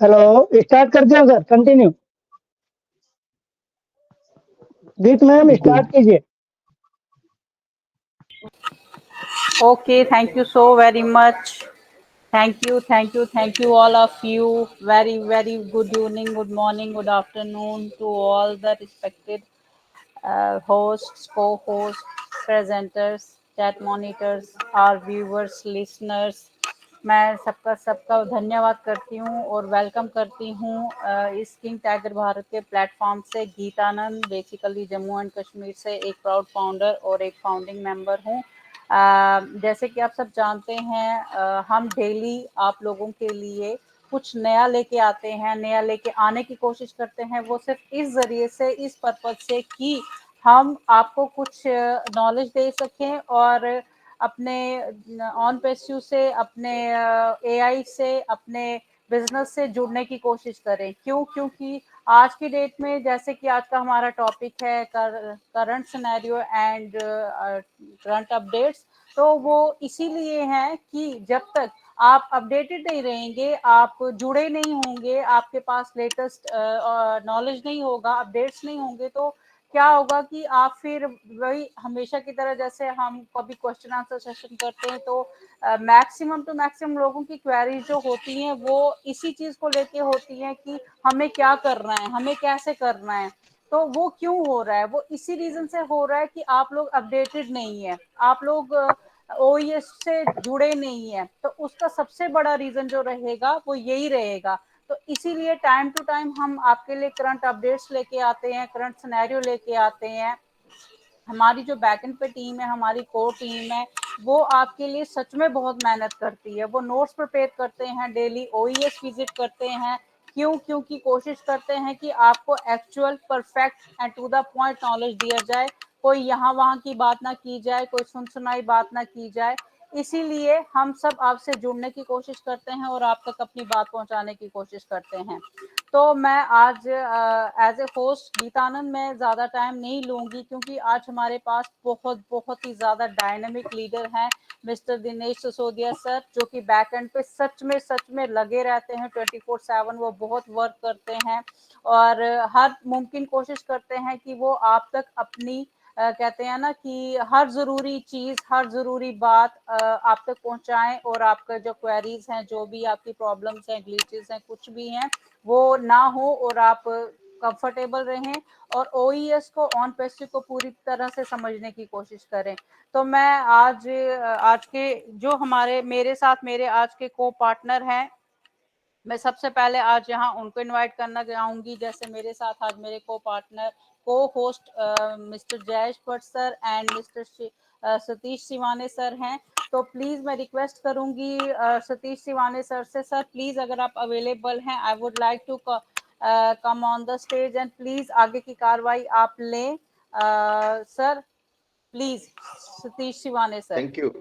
Hello. Start करते हैं sir, continue. गीत मैम स्टार्ट कीजिए। Okay, thank you so very much. Thank you, all of you. Very good evening, good morning, good afternoon to all the respected hosts, co-hosts, presenters, chat monitors, our viewers, listeners. मैं सबका सबका धन्यवाद करती हूँ और welcome करती हूँ इस किंग टाइगर भारत के प्लेटफॉर्म से। गीतानंद बेसिकली जम्मू एंड कश्मीर से एक प्राउड फाउंडर और एक फाउंडिंग मेंबर हूँ। जैसे कि आप सब जानते हैं, हम डेली आप लोगों के लिए कुछ नया लेके आते हैं, नया लेके आने की कोशिश करते हैं। वो सिर्फ इस जरिए से, इस पर्पज से कि हम आपको कुछ नॉलेज दे सकें और अपने ऑन पेस्यू से, अपने एआई से, अपने बिजनेस से जुड़ने की कोशिश करें। क्योंकि आज की डेट में, जैसे कि आज का हमारा टॉपिक है current scenario and current updates, तो वो इसीलिए है कि जब तक आप अपडेटेड नहीं रहेंगे, आप जुड़े नहीं होंगे, आपके पास लेटेस्ट नॉलेज नहीं होगा, अपडेट्स नहीं होंगे, तो क्या होगा कि आप फिर वही हमेशा की तरह, जैसे हम कभी क्वेश्चन आंसर सेशन करते हैं तो मैक्सिमम लोगों की क्वेरी जो होती हैं वो इसी चीज को लेके होती हैं कि हमें क्या करना है, हमें कैसे करना है। तो वो क्यों हो रहा है? वो इसी रीजन से हो रहा है कि आप लोग अपडेटेड नहीं है, आप लोग ओईएस से जुड़े नहीं है। तो उसका सबसे बड़ा रीजन जो रहेगा वो यही रहेगा। तो इसीलिए टाइम टू टाइम हम आपके लिए करंट अपडेट्स लेके आते हैं, करंट सिनेरियो लेके आते हैं। हमारी जो बैकएंड पे टीम है, हमारी कोर टीम है, वो आपके लिए सच में बहुत मेहनत करती है। वो नोट्स प्रिपेयर करते हैं, डेली ओईएस विजिट करते हैं। क्योंकि कोशिश करते हैं कि आपको actual, perfect and to the point knowledge दिया जाए। कोई यहाँ वहाँ की बात ना की जाए, कोई सुन सुनाई बात ना की जाए। इसीलिए हम सब आपसे जुड़ने की कोशिश करते हैं और आप तक अपनी बात पहुंचाने की कोशिश करते हैं। तो मैं आज एज ए होस्ट गीतानंद, मैं ज़्यादा टाइम नहीं लूँगी क्योंकि आज हमारे पास बहुत ही ज़्यादा डायनेमिक लीडर हैं, मिस्टर दिनेश सिसोदिया सर, जो कि बैक एंड पे सच में लगे रहते हैं 24/7। वो बहुत वर्क करते हैं और हर मुमकिन कोशिश करते हैं कि वो आप तक अपनी कहते हैं ना कि हर ज़रूरी चीज़, हर ज़रूरी बात आप तक पहुंचाएं और आपका जो क्वेरीज हैं, जो भी आपकी प्रॉब्लम्स हैं, ग्लिचेस हैं, कुछ भी हैं, वो ना हो और आप कंफर्टेबल रहें और ओईएस को, ऑन पेस्यू को पूरी तरह से समझने की कोशिश करें। तो मैं आज के जो मेरे साथ मेरे आज के को पार्टनर हैं, मैं सबसे पहले आज यहाँ उनको इनवाइट करना चाहूंगी। जैसे मेरे साथ आज मेरे co partner, co host mister Jayesh Bhatt sir and mister Satish Siwane sir हैं। तो प्लीज मैं रिक्वेस्ट करूंगी सतीश सिवाने सर से, सर प्लीज अगर आप अवेलेबल हैं, I would like to come on the stage and please आगे की कार्रवाई आप लें। Sir please, Satish Siwane sir. Thank you.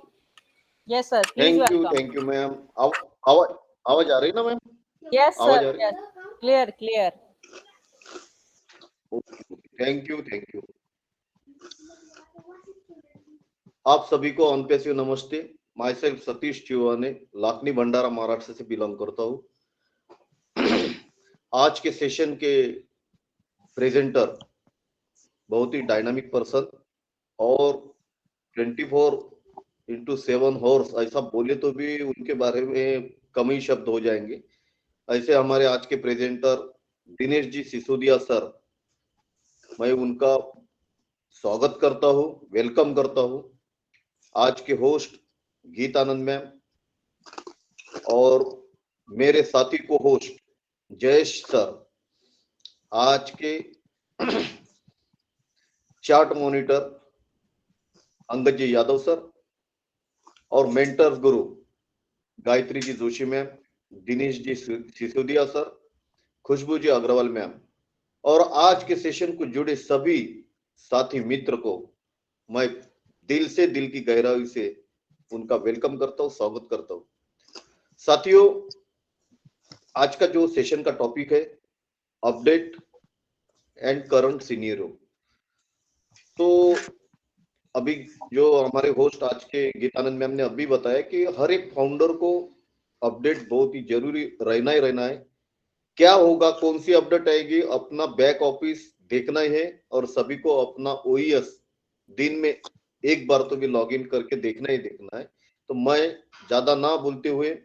Yes sir, please welcome. Thank you ma'am. आवाज आवाज आ रही है ना मैम? यस आवाज सर, आ रही यस, क्लियर क्लियर। है? Thank you. आप सभी को ऑन पेस्यू नमस्ते। माई सेल्फ सतीश चिवाने, लाखनी भंडारा महाराष्ट्र से बिलोंग करता हूँ। आज के सेशन के प्रेजेंटर बहुत ही डायनामिक पर्सन और 24/7 हॉर्स, ऐसा बोले तो भी उनके बारे में कम ही शब्द हो जाएंगे। ऐसे हमारे आज के प्रेजेंटर दिनेश जी सिसोदिया सर, मैं उनका स्वागत करता हूँ, वेलकम करता हूँ। आज के होस्ट गीतानंद मैम और मेरे साथी को होस्ट जयेश सर, आज के चार्ट मॉनिटर अंगद जी यादव सर और मेंटर्स गुरु गायत्री जी जोशी मैम, दिनेश जी सिसोदिया सर, खुशबू जी अग्रवाल मैम और आज के सेशन को जुड़े सभी साथी मित्र को मैं दिल की गहराई से उनका वेलकम करता हूँ, स्वागत करता हूँ। साथियों, आज का जो सेशन का टॉपिक है, अपडेट एंड करंट सीनियरो। तो अभी जो हमारे होस्ट आज के गीतानंद मैम ने अभी बताया कि हर एक फाउंडर को अपडेट बहुत ही जरूरी रहना ही रहना है। क्या होगा, कौन सी अपडेट आएगी, अपना बैक ऑफिस देखना है और सभी को अपना ओईएस दिन में एक बार तो भी लॉगिन करके देखना ही देखना है। तो मैं ज्यादा ना बोलते हुए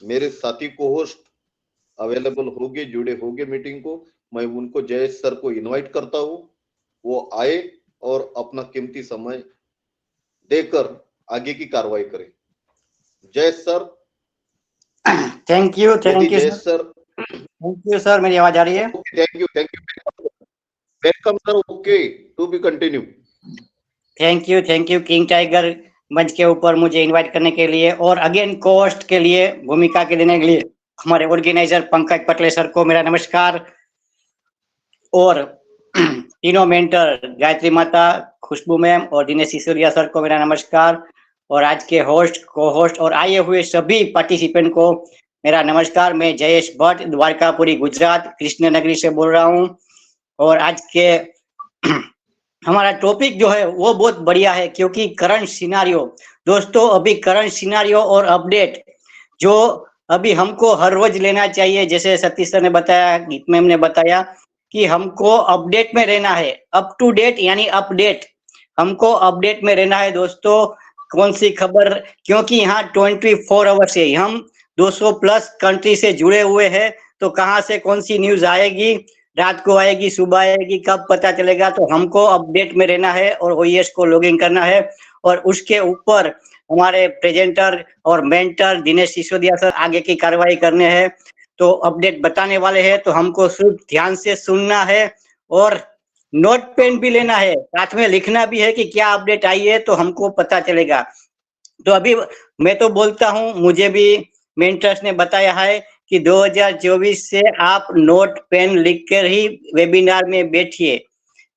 मेरे साथी को होस्ट अवेलेबल होंगे, जुड़े होंगे मीटिंग को, मैं उनको जयेश सर को इनवाइट करता हूं, वो आए और अपना कीमती समय देकर आगे की कार्रवाई करें। Jayesh sir. Thank you Jayesh sir. Thank you sir, मेरी आवाज आ रही है? Thank you welcome sir. Okay, to be continue. Thank you king tiger मंच के ऊपर मुझे इनवाइट करने के लिए और अगेन कोस्ट के लिए भूमिका के देने के लिए हमारे ऑर्गेनाइजर पंकज पटले सर को मेरा नमस्कार और तीनों मेंटर गायत्री माता, खुशबू मैम और दिनेश सिसोदिया सर को मेरा नमस्कार और आज के होस्ट, को होस्ट और आए हुए सभी पार्टिसिपेंट को मेरा नमस्कार। मैं जयेश भट्ट, द्वारकापुरी, गुजरात, कृष्ण नगरी से बोल रहा हूँ और आज के हमारा टॉपिक जो है वो बहुत बढ़िया है क्योंकि करंट सिनारियो, दोस्तों अभी करंट सिनारियो और अपडेट जो अभी हमको हर रोज लेना चाहिए, जैसे सतीश सर ने बताया, गीत मैम ने बताया कि हमको अपडेट में रहना है, अप टू डेट यानी अपडेट, हमको अपडेट में रहना है दोस्तों। कौन सी खबर, क्योंकि यहाँ 24 आवर्स है, हम 200 प्लस कंट्री से जुड़े हुए हैं, तो कहाँ से कौन सी न्यूज आएगी, रात को आएगी, सुबह आएगी, कब पता चलेगा, तो हमको अपडेट में रहना है और ओईएस को लॉगिन करना है और उसके ऊपर हमारे प्रेजेंटर और मेंटर दिनेश सिसोदिया सर आगे की कार्रवाई करने हैं, तो अपडेट बताने वाले हैं, तो हमको सिर्फ ध्यान से सुनना है और नोट पेन भी लेना है, साथ में लिखना भी है कि क्या अपडेट आई है, तो हमको पता चलेगा। तो अभी मैं तो बोलता हूँ, मुझे भी मेंटर्स ने बताया है कि 2024 से आप नोट पेन लिख कर ही वेबिनार में बैठिए,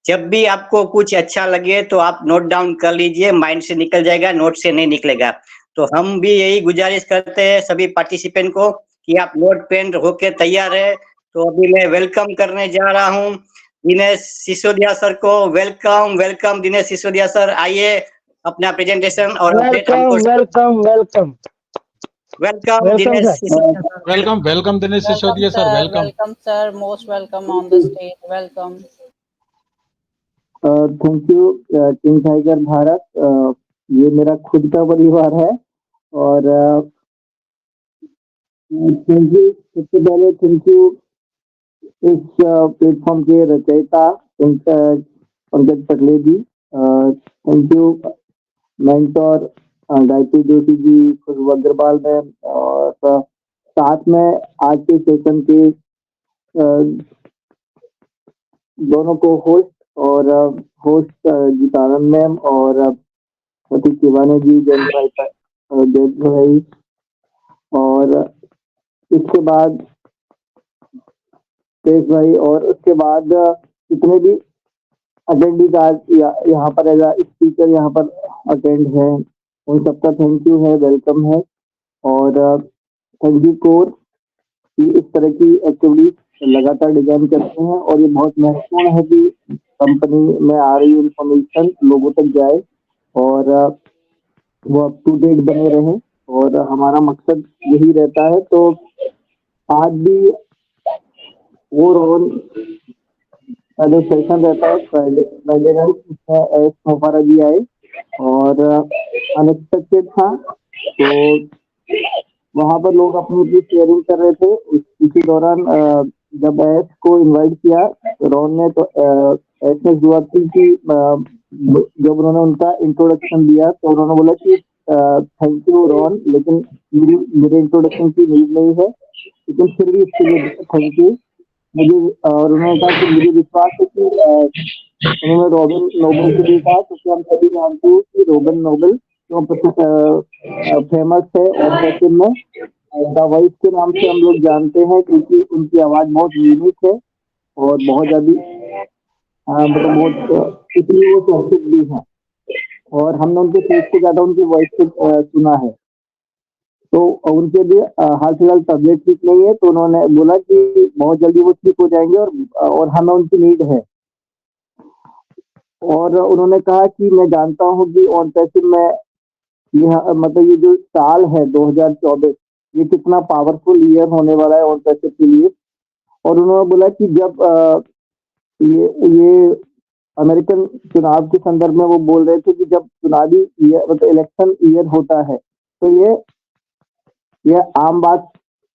जब भी आपको कुछ अच्छा लगे तो आप नोट डाउन कर लीजिए, माइंड से निकल जाएगा, नोट से नहीं निकलेगा। तो हम भी यही गुजारिश करते हैं सभी पार्टिसिपेंट को कि आप नोट पेन होके तैयार है। तो अभी मैं वेलकम करने जा रहा हूँ दिनेश सिसोदिया सर को। वेलकम दिनेश सिसोदिया सर, आइए अपना प्रेजेंटेशन और अपडेट हमको। Welcome Dinesh sir. Sisodia sir. Welcome Dinesh Sisodia sir, welcome. Welcome, sir. Most welcome on the stage. Welcome. Thank you king tiger Bharat. ये मेरा खुद का परिवार है और थैंक यू, सबसे पहले थैंक यू इस प्लेटफॉर्म के रचयिता Pankaj Patle ji, thank you mentor Gayatri Joshi ji, Khushboo Agarwal ma'am और साथ में आज के सेशन के दोनों को होस्ट और होस्ट गीतानंद मैम और सतीश शिवानी जी, जय भाई और इसके बाद तेज भाई और उसके बाद जितने भी अटेंडीज आज यहाँ पर एज स्पीकर यहाँ पर अटेंड है, उन सबका थैंक यू है, वेलकम है और थैंक यू कोर कि इस तरह की एक्टिविटीज लगातार डिजाइन करते हैं और ये बहुत महत्वपूर्ण है कि कंपनी में आ रही इंफॉर्मेशन लोगों तक जाए और वो अप टू डेट बने रहे और हमारा मकसद यही रहता है। तो आज भी ओवरऑल जो सेशन रहता है फ्राइडे एस मोफारा जी आए और अनएक्सपेक्टेड था, तो वहां पर लोग अपनी अपनी शेयरिंग कर रहे थे। इसी दौरान जब एस को इनवाइट किया रॉन ने, तो एस ने शुरुआत की कि जब उन्होंने उनका इंट्रोडक्शन दिया तो उन्होंने बोला कि थैंक यू रॉन, लेकिन मेरे इंट्रोडक्शन की नीड नहीं है, लेकिन फिर भी इसके लिए थैंक यू मुझे। और उन्होंने कहा कि मुझे विश्वास है कि उन्होंने रॉबिन नोबल के लिए कहा, क्योंकि हम सभी जानते हैं कि रॉबिन नोबल क्यों फेमस है और में द वॉइस के नाम से हम लोग जानते हैं, क्योंकि उनकी आवाज बहुत यूनिक है और बहुत ज्यादा मतलब बहुत, इसलिए वो चर्चित भी है और हमने उनके फेस से ज्यादा उनकी वॉइस को सुना है। तो उनके लिए हाल फिलहाल तबियत ठीक नहीं है, तो उन्होंने बोला कि बहुत जल्दी वो ठीक हो जाएंगे और हमें उनकी नीड है। और उन्होंने कहा कि मैं जानता हूँ कि ऑन पैसिव में मतलब ये जो साल है 2024, ये कितना पावरफुल ईयर होने वाला है ऑन पैसिव के लिए, और उन्होंने बोला कि जब ये अमेरिकन चुनाव के संदर्भ में वो बोल रहे थे कि जब चुनावी ईयर मतलब इलेक्शन ईयर होता है तो ये आम बात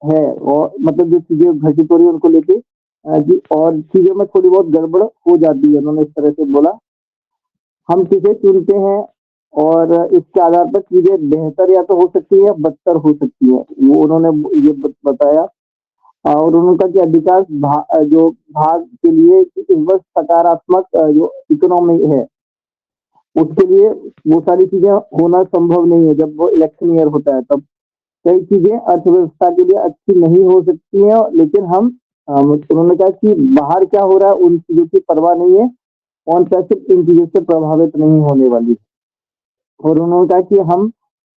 है, और मतलब जो चीजें घटित हो रही है उनको लेके कि और चीजों में थोड़ी बहुत गड़बड़ हो जाती है, उन्होंने इस तरह से बोला। हम किसे चुनते हैं और इसके आधार पर चीजें बेहतर या तो हो सकती है या बदतर हो सकती है, वो उन्होंने ये बताया। और उन्होंने कहा कि अधिकांश जो भाग के लिए इस वर्ष सकारात्मक जो इकोनॉमी है उसके लिए वो सारी चीजें होना संभव नहीं है। जब वो इलेक्शन ईयर होता है तब कई चीजें अर्थव्यवस्था के लिए अच्छी नहीं हो सकती हैं, लेकिन हम उन्होंने कहा कि बाहर क्या हो रहा है उन चीजों की परवाह नहीं है, कौन पैसे इन चीजों से प्रभावित नहीं होने वाली। और उन्होंने कहा कि हम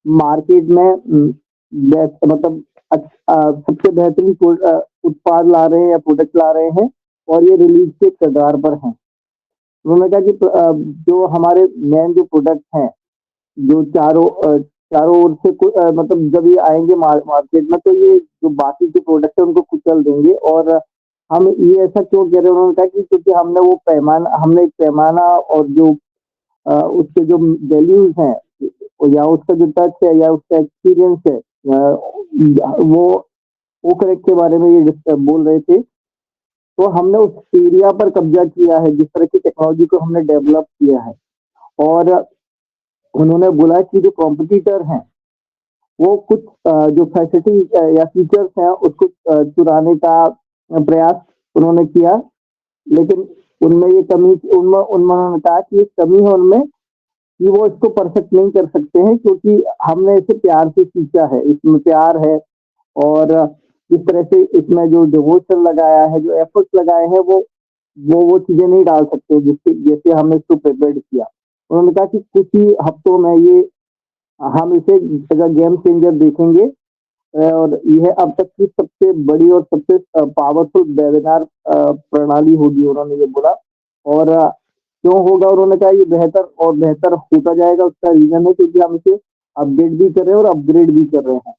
मार्केट में मतलब सबसे बेहतरीन उत्पाद ला रहे हैं या प्रोडक्ट ला रहे हैं और ये रिलीज के कगार पर हैं। उन्होंने कहा कि जो हमारे मेन जो प्रोडक्ट हैं जो चारों ओर से मतलब जब ये आएंगे मार्केट में तो ये जो बाकी के प्रोडक्ट है उनको कुचल देंगे। और हम ये ऐसा क्यों कह रहे हैं, उन्होंने कहा कि क्योंकि हमने एक पैमाना और जो उसके जो वैल्यूज हैं या उसका जो टच है या उसका एक्सपीरियंस है वो ओकरेक के बारे में ये बोल रहे थे। तो हमने उस एरिया पर कब्जा किया है जिस तरह की टेक्नोलॉजी को हमने डेवलप किया है। और उन्होंने बोला कि जो कॉम्पिटिटर हैं वो कुछ जो फैसिलिटी या फीचर्स हैं उसको चुराने का प्रयास उन्होंने किया, लेकिन उनमें ये कमी उन्होंने कहा कि एक कमी है उनमें कि वो इसको परफेक्ट नहीं कर सकते हैं, क्योंकि हमने इसे प्यार से सींचा है, इसमें प्यार है। और जिस तरह से इसमें जो डिवोशन लगाया है, जो एफर्ट्स लगाए हैं वो चीजें नहीं डाल सकते जिससे जैसे हमने इसको प्रिपेयर किया। उन्होंने कहा कि कुछ ही हफ्तों में ये हम इसे अगर गेम चेंजर देखेंगे और यह अब तक की सबसे बड़ी और सबसे पावरफुल वेबिनार प्रणाली होगी, उन्होंने ये बोला। और क्यों होगा, उन्होंने कहा ये बेहतर और बेहतर होता जाएगा। उसका रीजन है क्योंकि हम इसे अपडेट भी कर रहे हैं और अपग्रेड भी कर रहे हैं।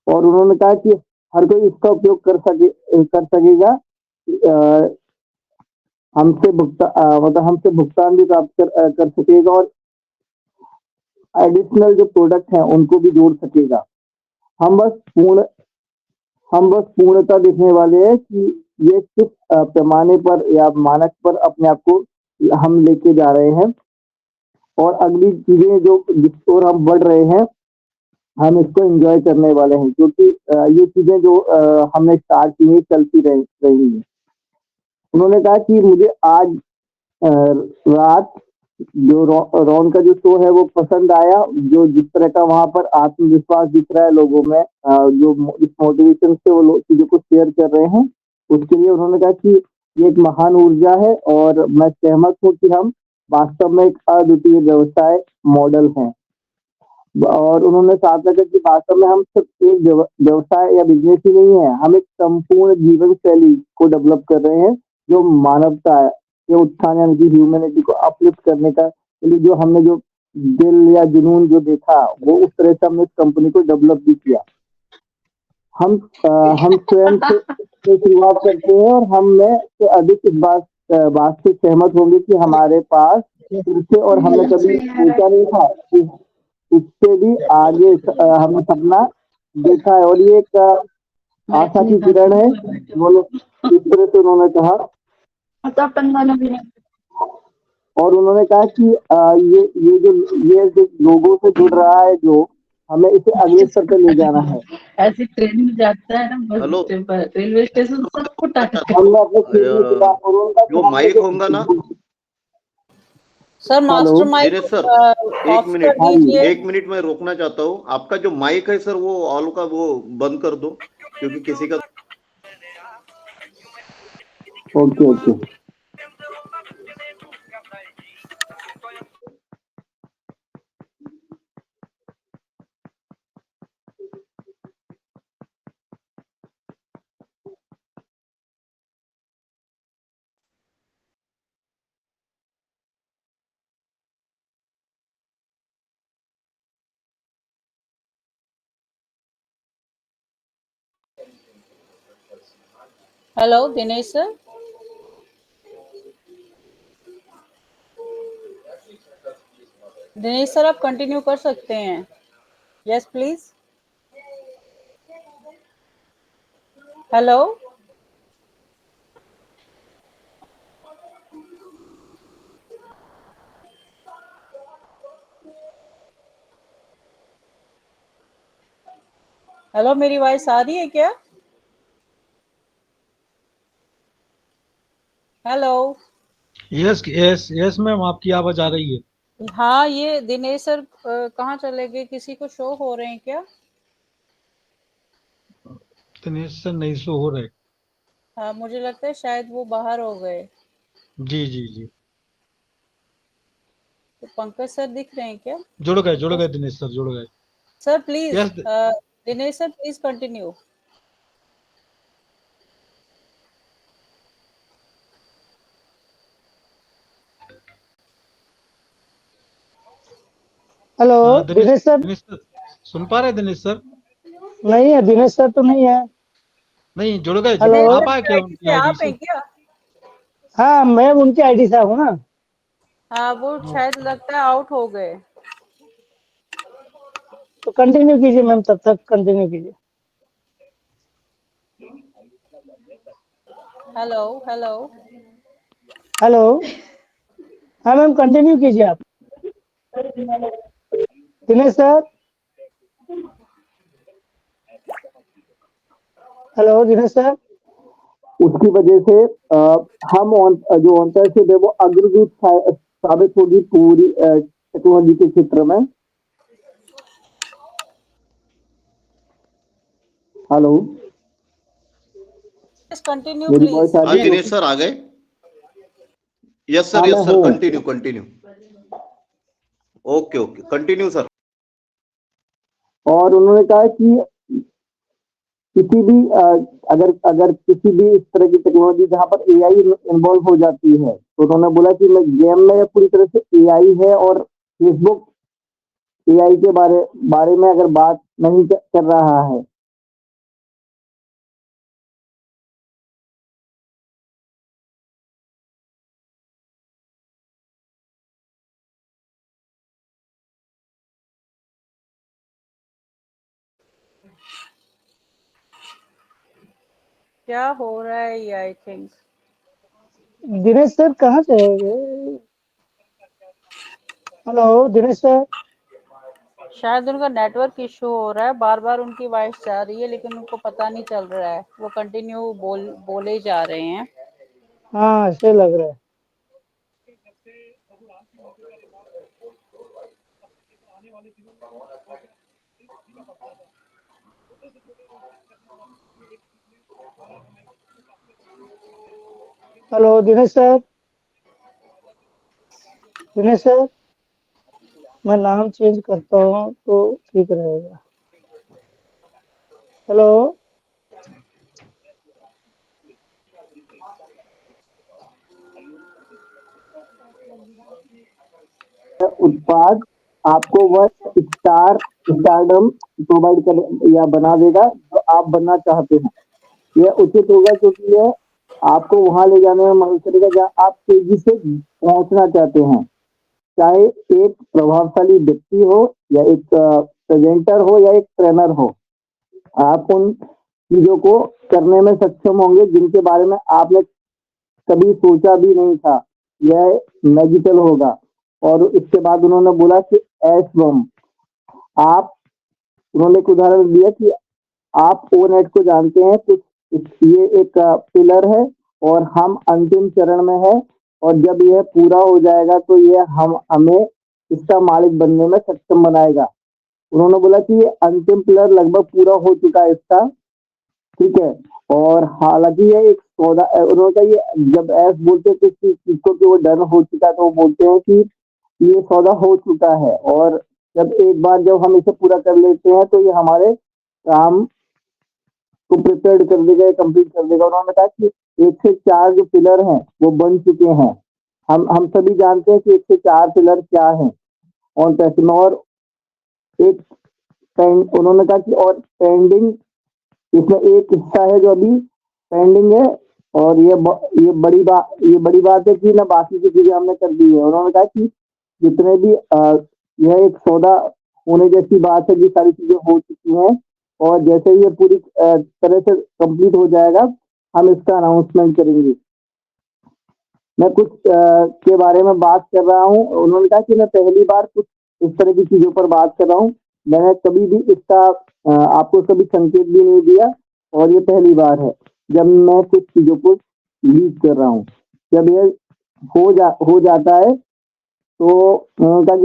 और उन्होंने कहा कि हर कोई इसका उपयोग कर सकेगा, हमसे भुगतान भी प्राप्त कर सकेगा और एडिशनल जो प्रोडक्ट हैं उनको भी जोड़ सकेगा। हम बस पूर्णता देखने वाले हैं कि ये किस पैमाने पर या मानक पर अपने आप को हम लेके जा रहे हैं। और अगली चीजें जो जिस ओर हम बढ़ रहे हैं हम इसको एंजॉय करने वाले हैं, क्योंकि ये चीजें जो हमने स्टार्ट की है चलती रहेंगी। उन्होंने कहा कि मुझे आज रात जो रॉन का जो शो है वो पसंद आया, जो जिस तरह का वहां पर आत्मविश्वास दिख रहा है लोगों में, जो इस मोटिवेशन से वो लोग चीजों को शेयर कर रहे हैं, उसके लिए उन्होंने कहा कि ये एक महान ऊर्जा है और मैं सहमत हूँ कि हम वास्तव में एक अद्वितीय व्यवसाय मॉडल हैं। और उन्होंने साथ में कहा कि वास्तव में हम सिर्फ एक व्यवसाय या बिजनेस ही नहीं है, हम एक संपूर्ण जीवन शैली को डेवलप कर रहे हैं जो मानवता के उत्थान यानी कि ह्यूमैनिटी को अपलिफ्ट करने का लिए जो हमने जो दिल या जुनून जो देखा वो उस तरह से हमने इस कंपनी को डेवलप भी किया। हम स्वयं से शुरुआत करते हैं और हम में से अधिक इस बात से सहमत होंगे कि हमारे पास फिर और हमने कभी सोचा नहीं था कि इससे भी आगे हमने सपना देखा है। और ये एक आशा की किरण है, उन्होंने इस तरह से उन्होंने कहा। और उन्होंने कहा कि ये जो लोगों से जुड़ रहा है जो हमें इसे अगले स्तर पर ले जाना है। ऐसे ट्रेन में जाता है ना हेलो बस रेलवे स्टेशन सबको टाटा हमने अपने खेलने के बाद और उनका जो माइक होगा ना sir master mic Dinesh sir, off कर हाँ जी, दीजिए। 1 मिनट में रोकना चाहता हूँ। आपका जो माइक है सर वो ऑल का वो बंद कर दो, क्योंकि किसी का okay okay. Hello Dinesh sir, Dinesh sir आप कंटिन्यू कर सकते हैं। Yes please. हेलो, हेलो मेरी वॉइस आ रही है क्या? Hello. Yes yes yes ma'am, आपकी आवाज आ रही है। हाँ, ये दिनेश सर कहाँ चले गए? किसी को शो हो रहे हैं क्या? दिनेश सर नहीं शो हो रहे। हाँ, मुझे लगता है शायद वो बाहर हो गए। जी जी जी, तो पंकज सर दिख रहे हैं क्या? जुड़ गए दिनेश सर, जुड़ गए। Sir please, yes Dinesh sir please continue. Hello हाँ दिनेश, दिनेश सर। दिनेश सर सुन पा रहे हैं दिनेश सर? नहीं है, दिनेश सर तो नहीं है। नहीं, हेलो। दिनेश आ सर पाए की क्या आईडी उनकी से आईडी आप से? हैं क्या? हाँ, मैं उनकी आईडी से हूँ ना। हाँ, वो शायद लगता है आउट हो गए। तो कंटिन्यू कीजिए मैम, तब तक कंटिन्यू कीजिए। Hello hello. हेलो। हाँ मैम, कंटिन्यू कीजिए आप। Dinesh sir. Hello Dinesh sir. उसकी वजह से हम जो ऑनरशिप है वो अग्रदूत साबित होगी पूरी टेक्नोलॉजी के क्षेत्र में। हेलो, कंटिन्यू मेरी वॉइस प्लीज। आ हाँ रही है? दिनेश सर आ गए। हाँ, मैं यस सर हूँ। Continue continue. Okay okay continue sir. और उन्होंने कहा कि किसी भी अगर अगर किसी भी इस तरह की टेक्नोलॉजी जहाँ पर एआई इन्वॉल्व हो जाती है, तो उन्होंने बोला कि मैं गेम में पूरी तरह से एआई है, और फेसबुक एआई के बारे बारे में अगर बात नहीं कर रहा है। क्या हो रहा है ये? आई थिंक दिनेश सर कहाँ से है? Hello Dinesh sir. शायद उनका नेटवर्क इशू हो रहा है, बार बार उनकी वॉइस जा रही है लेकिन उनको पता नहीं चल रहा है, वो कंटिन्यू बोले जा रहे हैं। हाँ, ऐसे लग रहा है। Hello Dinesh sir. Dinesh sir, मैं नाम चेंज करता हूँ तो ठीक रहेगा। हेलो। उत्पाद आपको वह स्टारडम प्रोवाइड कर या बना देगा जो आप बनना चाहते हैं। यह उचित होगा क्योंकि यह आपको वहां ले जाने में मदद करेगा जहां आप तेजी से पहुंचना चाहते हैं। चाहे एक प्रभावशाली व्यक्ति हो, या एक प्रेजेंटर हो, या एक ट्रेनर हो, आप उन चीजों को करने में सक्षम होंगे जिनके बारे में आपने कभी सोचा भी नहीं था। यह मैजिकल होगा। और इसके बाद उन्होंने बोला कि एस आप उन्होंने एक उदाहरण दिया कि आप ओनेट को जानते हैं, कुछ ये एक पिलर है और हम अंतिम चरण में है, और जब यह पूरा हो जाएगा तो यह हमें इसका मालिक बनने में सक्षम बनाएगा। उन्होंने बोला कि ये अंतिम पिलर लगभग पूरा हो चुका है इसका, ठीक है। और हालांकि ये एक सौदा, उन्होंने कहा ये जब ऐस बोलते हैं किसी चीज को कि वो डन हो चुका है, तो वो बोलते हैं कि ये सौदा हो चुका है। और जब एक बार जब हम इसे पूरा कर लेते हैं तो ये हमारे काम को प्रिपेयर कर देगा, कंप्लीट कर देगा। उन्होंने कहा कि 1 से 4 जो पिलर हैं वो बन चुके हैं। हम सभी जानते हैं कि 1 से 4 पिलर क्या है ऑन पैसे में। और एक उन्होंने कहा कि और पेंडिंग इसमें एक हिस्सा है जो अभी पेंडिंग है। और ये बड़ी बात है कि ना बाकी की चीजें हमने कर दी है। उन्होंने कहा कि जितने भी यह एक सौदा होने जैसी बात है कि सारी चीजें हो चुकी हैं, और जैसे ही ये पूरी तरह से कंप्लीट हो जाएगा हम इसका अनाउंसमेंट करेंगे। मैं कुछ के बारे में बात कर रहा हूँ। उन्होंने कहा कि मैं पहली बार कुछ इस तरह की चीजों पर बात कर रहा हूँ। मैंने कभी भी इसका आपको कभी संकेत भी नहीं दिया, और ये पहली बार है जब मैं कुछ चीजों को लीक कर रहा हूँ। जब ये हो जाता है तो उन्होंने कहा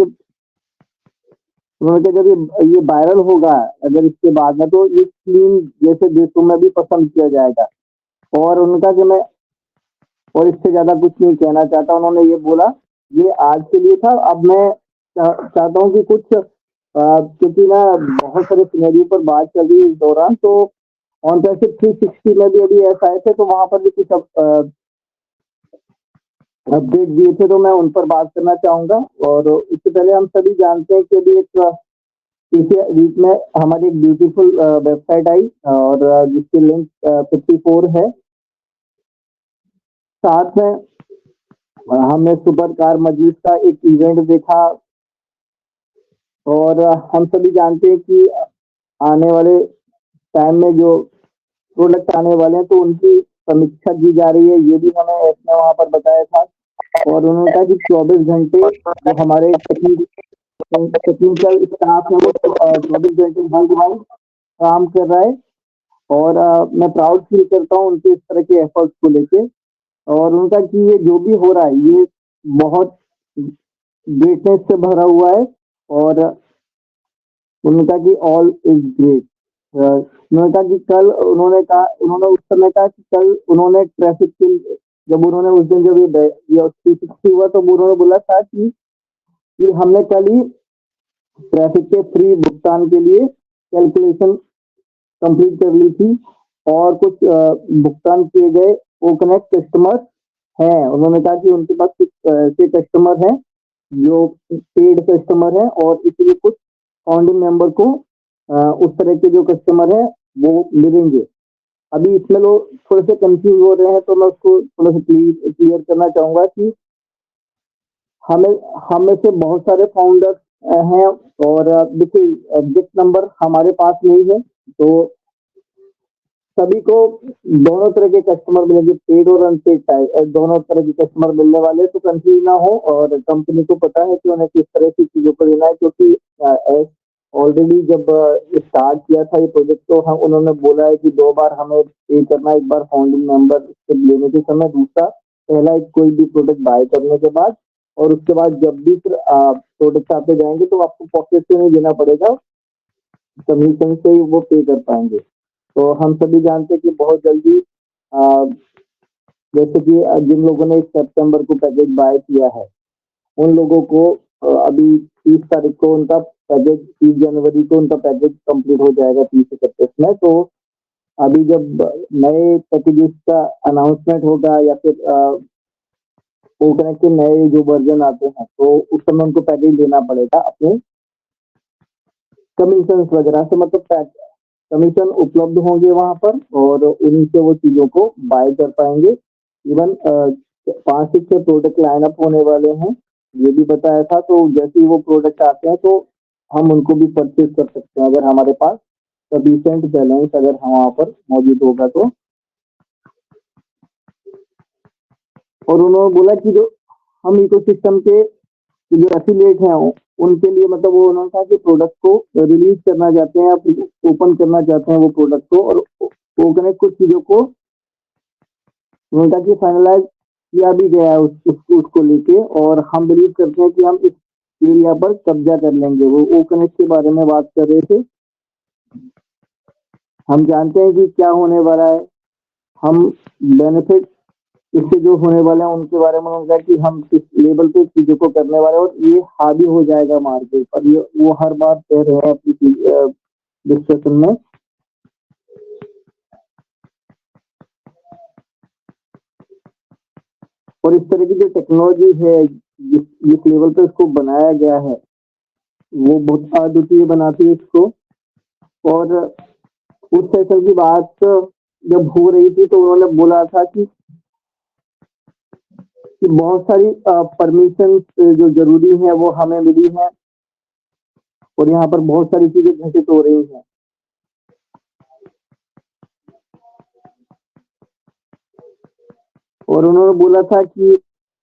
जब ये वायरल होगा अगर इसके बाद में, तो ये चीन जैसे देशों में भी पसंद किया जाएगा। और उनका कि मैं और इससे ज्यादा कुछ नहीं कहना चाहता। उन्होंने ये बोला, ये आज के लिए था। अब मैं चाहता हूँ कि कुछ क्योंकि ना बहुत सारे सिनेरियो पर बात चल रही है इस दौरान, तो ऑन पैसिव 360 में भी अभी ऐसा आए थे, तो वहां पर भी कुछ अपडेट दिए थे, तो मैं उन पर बात करना चाहूंगा। और इससे पहले हम सभी जानते हैं कि अभी इसी वीक में हमारी एक ब्यूटीफुल वेबसाइट आई, और जिसकी लिंक 54 है। साथ में हमने सुपर कार मजीद का एक इवेंट देखा, और हम सभी जानते हैं कि आने वाले टाइम में जो प्रोडक्ट आने वाले हैं तो उनकी समीक्षा की जा रही है। ये भी हमें इसने वहां पर बताया था। और उन्होंने कहा कि 24 घंटे जो हमारे टेक्निकल स्टाफ है वो 24 घंटे वर्ल्ड काम कर रहा है। और मैं प्राउड फील करता हूँ उनके इस तरह के एफर्ट्स को लेके। और उनका कि ये जो भी हो रहा है ये बहुत ग्रेटनेस से भरा हुआ है। और उनका कि ऑल इज ग्रेट। उन्होंने कहा कि कल उन्होंने उस समय कहा कि कल उन्होंने ट्रैफिक के जब उन्होंने उस दिन जब ये 360 हुआ तो उन्होंने बोला था कि हमने कल ही ट्रैफिक के फ्री भुगतान के लिए कैलकुलेशन कंप्लीट कर ली थी, और कुछ भुगतान किए गए वो कनेक्ट कस्टमर हैं। उन्होंने कहा कि उनके पास कुछ ऐसे कस्टमर हैं जो पेड कस्टमर हैं, और इसलिए कुछ फाउंडिंग मेंबर को उस तरह के जो कस्टमर हैं वो मिलेंगे। अभी इसमें लोग थोड़े से कंफ्यूज हो रहे हैं, तो मैं उसको थोड़ा सा क्लियर करना चाहूंगा कि हमें से बहुत सारे फाउंडर्स हैं, और देखिए एग्जैक्ट नंबर हमारे पास नहीं है, तो सभी को दोनों तरह के कस्टमर मिलेंगे, पेड और अनपेड टाइप दोनों तरह के कस्टमर मिलने वाले। तो कंफ्यूज ना हो, और कंपनी को पता है कि उन्हें किस तरह की चीजों को लेना है, क्योंकि ऑलरेडी जब स्टार्ट किया था ये प्रोजेक्ट, तो हम उन्होंने बोला है कि 2 बार हमें पे करना, एक बार फाउंडिंग मेंबर लेने के समय, दूसरा पहला एक कोई भी प्रोडक्ट बाय करने के बाद, और उसके बाद जब भी फिर प्रोडक्ट आते जाएंगे तो आपको पॉकेट से नहीं देना पड़ेगा, कमीशन से ही वो पे कर पाएंगे। तो हम सभी जानते हैं कि बहुत जल्दी जैसे कि जिन लोगों ने 1 सितंबर को पैकेज बाय किया है उन लोगों को अभी 30 तारीख को उनका पैकेज, 30 जनवरी को उनका पैकेज कंप्लीट हो जाएगा 30-31 में। तो अभी जब नए पैकेजेस का अनाउंसमेंट होगा या फिर कनेक्ट के नए जो वर्जन आते हैं तो उस समय उनको पैकेज देना पड़ेगा अपने कमीशन वगैरह से, मतलब कमीशन उपलब्ध होंगे वहां पर, और उन्हीं से वो चीजों को बाय कर पाएंगे। इवन 5 से 6 प्रोडक्ट लाइनअप होने वाले हैं, ये भी बताया था। तो जैसे ही वो प्रोडक्ट आते हैं तो हम उनको भी परचेज कर सकते हैं अगर हमारे पास सफिशिएंट बैलेंस अगर हम वहां पर मौजूद होगा तो। और उन्होंने बोला कि जो हम इकोसिस्टम के जो एफिलिएट हैं उनके लिए, मतलब वो उन्होंने कहा कि प्रोडक्ट को रिलीज करना चाहते हैं, ओपन करना चाहते हैं वो प्रोडक्ट को, और वो कनेक्ट कुछ चीजों को उन्होंने कहा कि फाइनलाइज किया भी गया है उसको लेके, और हम बिलीव करते हैं कि हम इस एरिया पर कब्जा कर लेंगे। वो कनेक्ट के बारे में बात कर रहे थे। हम जानते हैं कि क्या होने वाला है, हम बेनिफिट इससे जो होने वाले हैं उनके बारे में उन्होंने कहा कि हम किस लेवल पे चीजों को करने वाले हैं, और ये हावी हो जाएगा मार्केट पर। ये वो हर बार कह रहे हैं अपनी डिस्कशन में। और इस तरह की जो टेक्नोलॉजी है जिस लेवल पे इसको बनाया गया है वो बहुत अद्वितीय बनाती है इसको। और उस सेशन की बात जब हो रही थी तो उन्होंने बोला था कि बहुत सारी परमिशन जो जरूरी है वो हमें मिली है और यहाँ पर बहुत सारी चीजें घटित हो रही हैं। और उन्होंने बोला था कि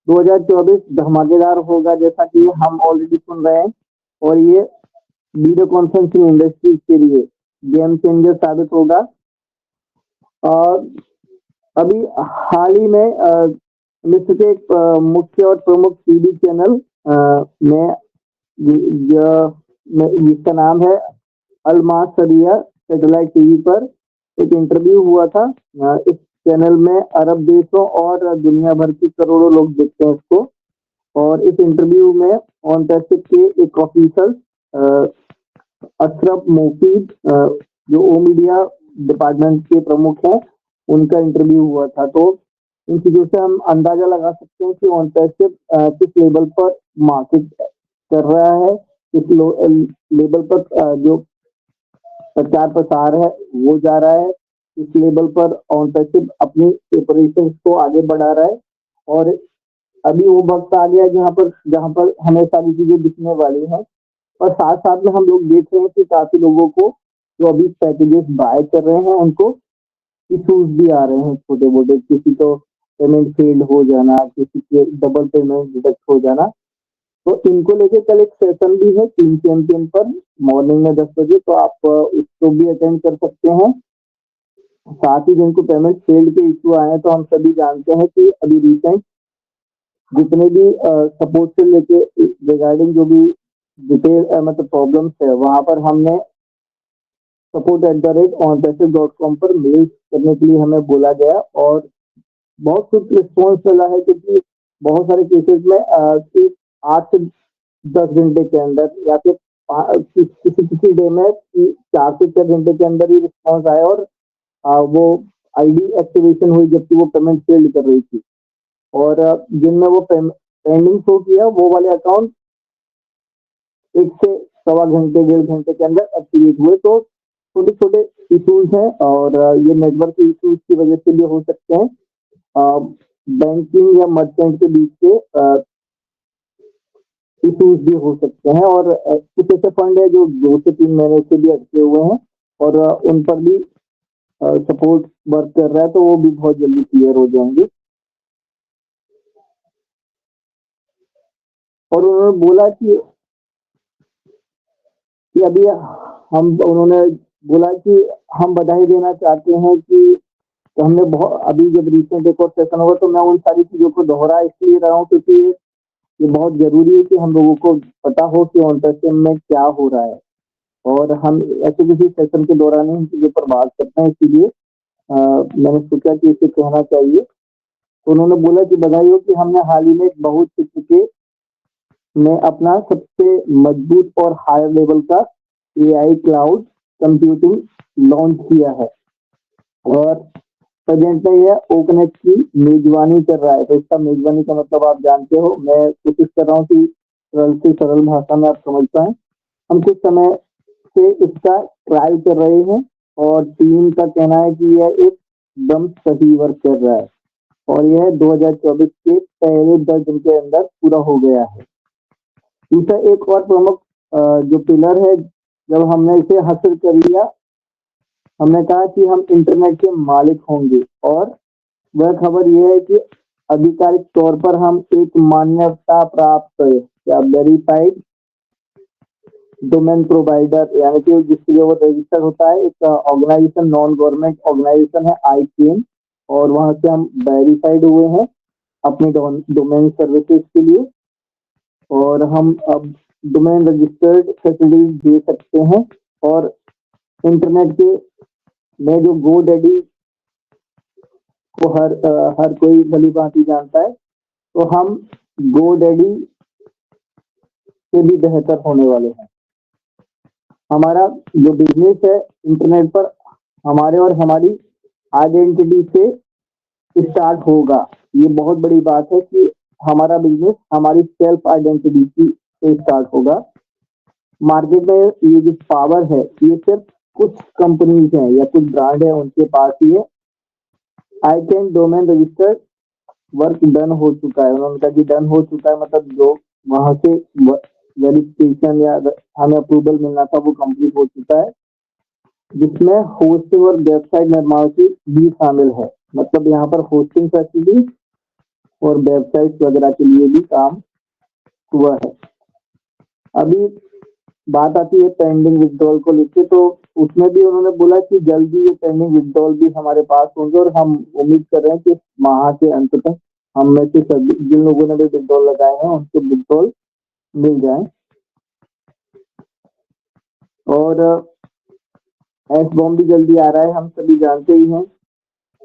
2024 धमाकेदार होगा, जैसा कि हम ऑलरेडी सुन रहे हैं, और ये वीडियो कॉन्फ्रेंसिंग इंडस्ट्री के लिए गेम चेंजर साबित होगा। और अभी हाल ही में विश्व के एक मुख्य और प्रमुख टीवी चैनल में जिसका नाम है अल मासरिया सैटेलाइट टीवी पर एक इंटरव्यू हुआ था। इस चैनल में अरब देशों और दुनिया भर के करोड़ों लोग देखते हैं इसको। और इस इंटरव्यू में ऑन पैसिव के एक ऑफिसर अशरफ मोफीद जो ओ मीडिया डिपार्टमेंट के प्रमुख हैं, उनका इंटरव्यू हुआ था। तो इन चीजों से हम अंदाजा लगा सकते हैं कि ऑन पैसिव किस लेवल पर मार्केट कर रहा है, किस लेवल पर जो प्रचार प्रसार है वो जा रहा है, इस लेवल पर ऑन पैसिव अपनी ऑपरेशन को आगे बढ़ा रहा है। और अभी वो वक्त आ गया जहाँ पर हमें सारी चीजें दिखने वाली हैं। और साथ साथ में हम लोग देख रहे हैं कि काफी लोगों को जो अभी पैकेजेस बाय कर रहे हैं उनको इशूज भी आ रहे हैं छोटे मोटे, किसी को पेमेंट फेल्ड हो जाना, किसी के डबल पेमेंट डिडक्ट हो जाना। तो इनको लेके कल एक सेशन भी है टीम चैंपियन पर मॉर्निंग में 10 बजे, तो आप उसको भी अटेंड कर सकते हैं। साथ ही जिनको पेमेंट फेल्ड के इशू आए हैं, तो हम सभी जानते हैं कि अभी रिसेंट जितने भी सपोर्ट से लेके रिगार्डिंग जो भी डिटेल मतलब प्रॉब्लम्स है, वहां पर हमने support@onpassive.com पर मेल करने के लिए हमें बोला गया और बहुत कुछ रिस्पॉन्स मिला है, क्योंकि बहुत सारे केसेस में सिर्फ 8 से 10 घंटे के अंदर या फिर किसी डे में 4 से 6 घंटे के अंदर ही रिस्पॉन्स आया और वो आईडी एक्टिवेशन हुई जबकि वो पेमेंट फेल्ड कर रही थी। और जिनमें वो पेंडिंग शो किया वो वाले अकाउंट 1 से सवा घंटे 1.5 घंटे के अंदर एक्टिवेट हुए। तो छोटे छोटे इशूज हैं और ये नेटवर्क इशूज की वजह से भी हो सकते हैं, बैंकिंग या मर्चेंट के बीच के इशूज भी हो सकते हैं। और कुछ ऐसे फंड है जो 2 से 3 महीने से भी अटके हुए हैं और उन पर भी सपोर्ट वर्क कर रहा है, तो वो भी बहुत जल्दी क्लियर हो जाएंगे। और उन्होंने बोला कि अभी उन्होंने बोला कि हम बधाई देना चाहते हैं कि हमने बहुत अभी जब रिसेंट एक और सेशन हुआ तो मैं उन सारी चीजों को दोहरा इसलिए रहा हूँ क्योंकि ये बहुत जरूरी है कि हम लोगों को पता हो कि ऑन पैसिव में क्या हो रहा है। और हम ऐसे किसी सेशन के दौरान इन चीजों पर बात करते हैं, इसीलिए मैंने सोचा कि इसे कहना चाहिए। तो उन्होंने बोला कि बधाई हो कि हमने हाल ही में बहुत के में अपना सबसे मजबूत और हायर लेवल का AI क्लाउड कंप्यूटिंग लॉन्च किया है और प्रेजेंट में यह ओपनेट की मेजबानी कर रहा है। तो इसका मेजबानी का मतलब आप जानते हो, मैं कोशिश कर रहा हूँ कि सरल से सरल भाषा में आप समझ पाए। हम कुछ समय से इसका ट्रायल कर रहे हैं और टीम का कहना है कि यह एकदम सही वर्क कर रहा है और यह 2024 के पहले 10 दिन के अंदर पूरा हो गया है। दूसरा एक और प्रमुख जो पिलर है, जब हमने इसे हासिल कर लिया, हमने कहा कि हम इंटरनेट के मालिक होंगे और वह खबर यह है कि आधिकारिक तौर पर हम एक मान्यता प्राप्त या वेरीफाइड डोमेन प्रोवाइडर, यानी कि जिसके लिए वो रजिस्टर होता है, एक ऑर्गेनाइजेशन, नॉन गवर्नमेंट ऑर्गेनाइजेशन है ICANN, और वहां से हम वेरीफाइड हुए हैं अपने डोमेन सर्विसेज के लिए और हम अब डोमेन रजिस्टर्ड फैसिलिटीज दे सकते हैं। और इंटरनेट के में जो GoDaddy को हर कोई भली भांति जानता है, तो हम GoDaddy से भी बेहतर होने वाले हैं। हमारा जो बिजनेस है इंटरनेट पर हमारे और हमारी आइडेंटिटी से स्टार्ट होगा। ये बहुत बड़ी बात है कि हमारा बिजनेस हमारी सेल्फ आइडेंटिटी से स्टार्ट होगा। मार्केट में ये जो पावर है ये सिर्फ कुछ कंपनीज हैं या कुछ ब्रांड है उनके पास ही है, I can domain register work done हो चुका है। उन्होंने कहा कि डन हो चुका है मतलब जो वहां से वेरिफिकेशन या हमें अप्रूवल मिलना था वो कंप्लीट हो चुका है, जिसमें होस्टिंग और वेबसाइट निर्माण की भी शामिल है। मतलब यहाँ पर होस्टिंग फैसिलिटी और वेबसाइट वगैरह के लिए भी काम हुआ है। अभी बात आती है पेंडिंग विड्रॉल को लेकर, तो उसमें भी उन्होंने बोला कि जल्दी ये पेंडिंग विड्रॉल भी हमारे पास होंगे और हम उम्मीद कर रहे हैं कि माह के अंत तक हम में से सभी जिन लोगों ने भी विड्रॉल लगाए हैं उनके विड्रॉल मिल जाए। और एस बॉम्ब भी जल्दी आ रहा है, हम सभी जानते ही हैं।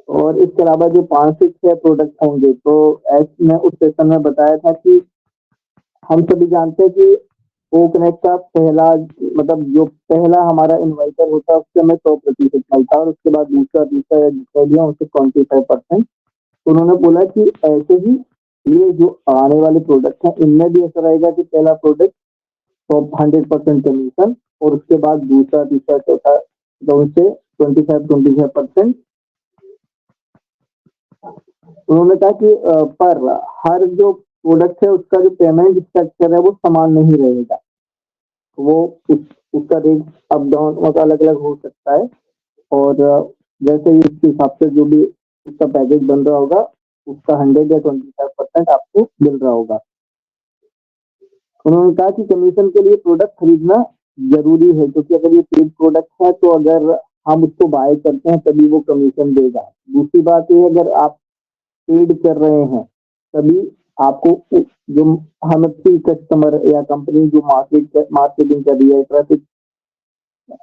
और इसके अलावा जो 5 से 6 प्रोडक्ट होंगे, तो एस ने उस सेशन में बताया था कि हम सभी जानते हैं कि ओ कनेक्ट का पहला मतलब जो पहला हमारा इन्वर्टर होता है उससे हमें 100% मिलता है और उसके बाद दूसरा तीसरा या जितना दिया उससे 25%। उन्होंने बोला कि ऐसे ही ये जो आने वाले प्रोडक्ट हैं इनमें भी ऐसा रहेगा कि पहला प्रोडक्ट 100% कमीशन और उसके बाद दूसरा तीसरा चौथा तो उनसे 25% उन्होंने कहा कि पर हर जो प्रोडक्ट है उसका जो पेमेंट स्ट्रक्चर है वो समान नहीं रहेगा, वो उसका रेट अप डाउन मतलब अलग अलग हो सकता है। और जैसे ही उसके हिसाब से जो भी उसका पैकेज बन रहा होगा उसका 100 या 25% आपको मिल रहा होगा। उन्होंने कहा कि कमीशन के लिए प्रोडक्ट खरीदना जरूरी है, क्योंकि अगर ये पेड प्रोडक्ट है तो अगर हम उसको बाय करते हैं तभी वो कमीशन देगा। दूसरी बात ये अगर आप पेड कर रहे हैं तभी आपको जो हमें फ्री कस्टमर या कंपनी जो मार्केटिंग कर रही है, ट्रैफिक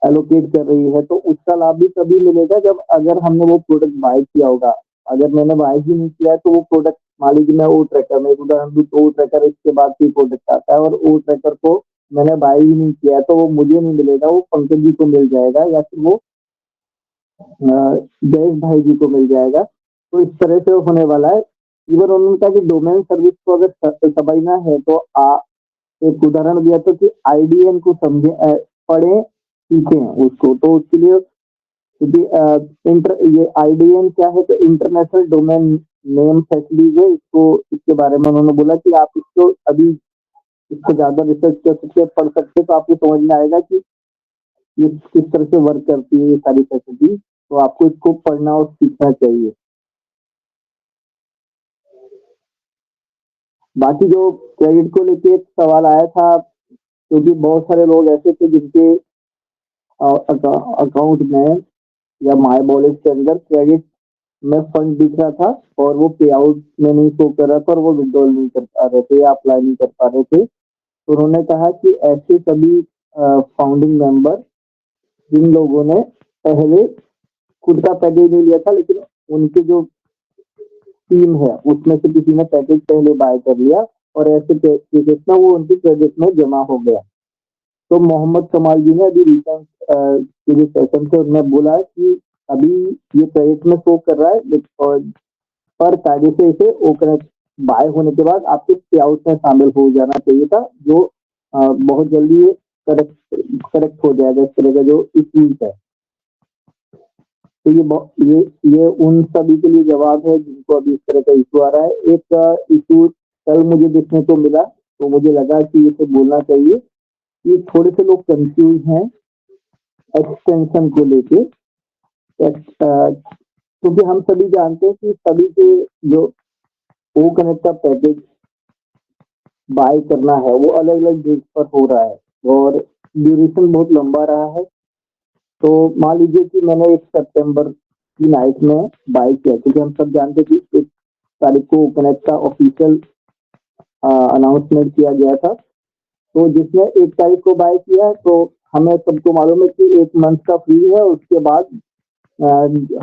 एलोकेट कर रही है, तो उसका लाभ भी तभी मिलेगा जब अगर हमने वो प्रोडक्ट बाय किया होगा। अगर मैंने बाय ही नहीं किया है तो वो प्रोडक्ट मान लीजिए मैं ओ ट्रैकर में उदाहरण दूं तो ओ ट्रैकर इसके बाद भी प्रोडक्ट आता है और ओ ट्रैकर को मैंने बाय ही नहीं किया है तो वो मुझे नहीं मिलेगा, वो पंकज जी को मिल जाएगा या फिर वो जयेश भाई जी को मिल जाएगा। तो इस तरह से होने वाला है। इवन उन्होंने कहा कि डोमेन सर्विस को अगर समझना है तो एक उदाहरण दिया था कि आईडीएन को समझे पढ़े सीखें उसको, तो उसके लिए क्योंकि ये आईडीएन क्या है तो इंटरनेशनल डोमेन नेम फैसिलिटीज है। इसको इसके बारे में उन्होंने बोला कि आप इसको अभी इसको ज्यादा रिसर्च कर सकते पढ़ सकते तो आपको समझ में आएगा कि ये किस तरह से वर्क करती है ये सारी फैसिलिटी, तो आपको इसको पढ़ना और सीखना चाहिए। बाकी जो क्रेडिट को लेके एक सवाल आया था, क्योंकि बहुत सारे लोग ऐसे थे जिनके अकाउंट में या माई वॉलेट के अंदर क्रेडिट में फंड दिख रहा था और वो पे आउट में नहीं शो कर रहा था और वो विड्रॉल नहीं कर पा रहे थे या अप्लाई नहीं कर पा रहे थे। तो उन्होंने कहा कि ऐसे सभी फाउंडिंग मेंबर जिन लोगों ने पहले खुद का पैकेज नहीं लिया था लेकिन उनके जो टीम है उसमें से किसी ने पैकेज पहले बाय कर लिया और ऐसे केसेस में वो उनके क्रेडिट में जमा हो गया। तो मोहम्मद कमाल जी ने अभी रिसेंट के जो सेशन थे उनमें बोला कि अभी ये क्रेडिट में शो कर रहा है और पर कायदे से इसे ओकर बाय होने के बाद आपके पे आउट में शामिल हो जाना चाहिए था, जो बहुत जल्दी करेक्ट हो जाएगा इस तरह का जो इश्यूज है। तो ये उन सभी के लिए जवाब है जिनको अभी इस तरह का इशू आ रहा है। एक इशू कल मुझे देखने को मिला तो मुझे लगा कि इसे बोलना चाहिए कि थोड़े से लोग कंफ्यूज हैं एक्सटेंशन को लेके, क्योंकि हम सभी जानते हैं कि सभी के जो ओ कनेक्ट का पैकेज बाय करना है वो अलग अलग डेट पर हो रहा है और ड्यूरेशन बहुत लंबा रहा है। तो मान लीजिए कि मैंने 1 सितंबर की नाइट में बाय किया, क्योंकि हम सब जानते हैं कि 1 तारीख को कनेक्ट का ऑफिशियल अनाउंसमेंट किया गया था। तो जिसने 1 तारीख को बाय किया तो हमें सबको मालूम है कि 1 मंथ का फ्री है, उसके बाद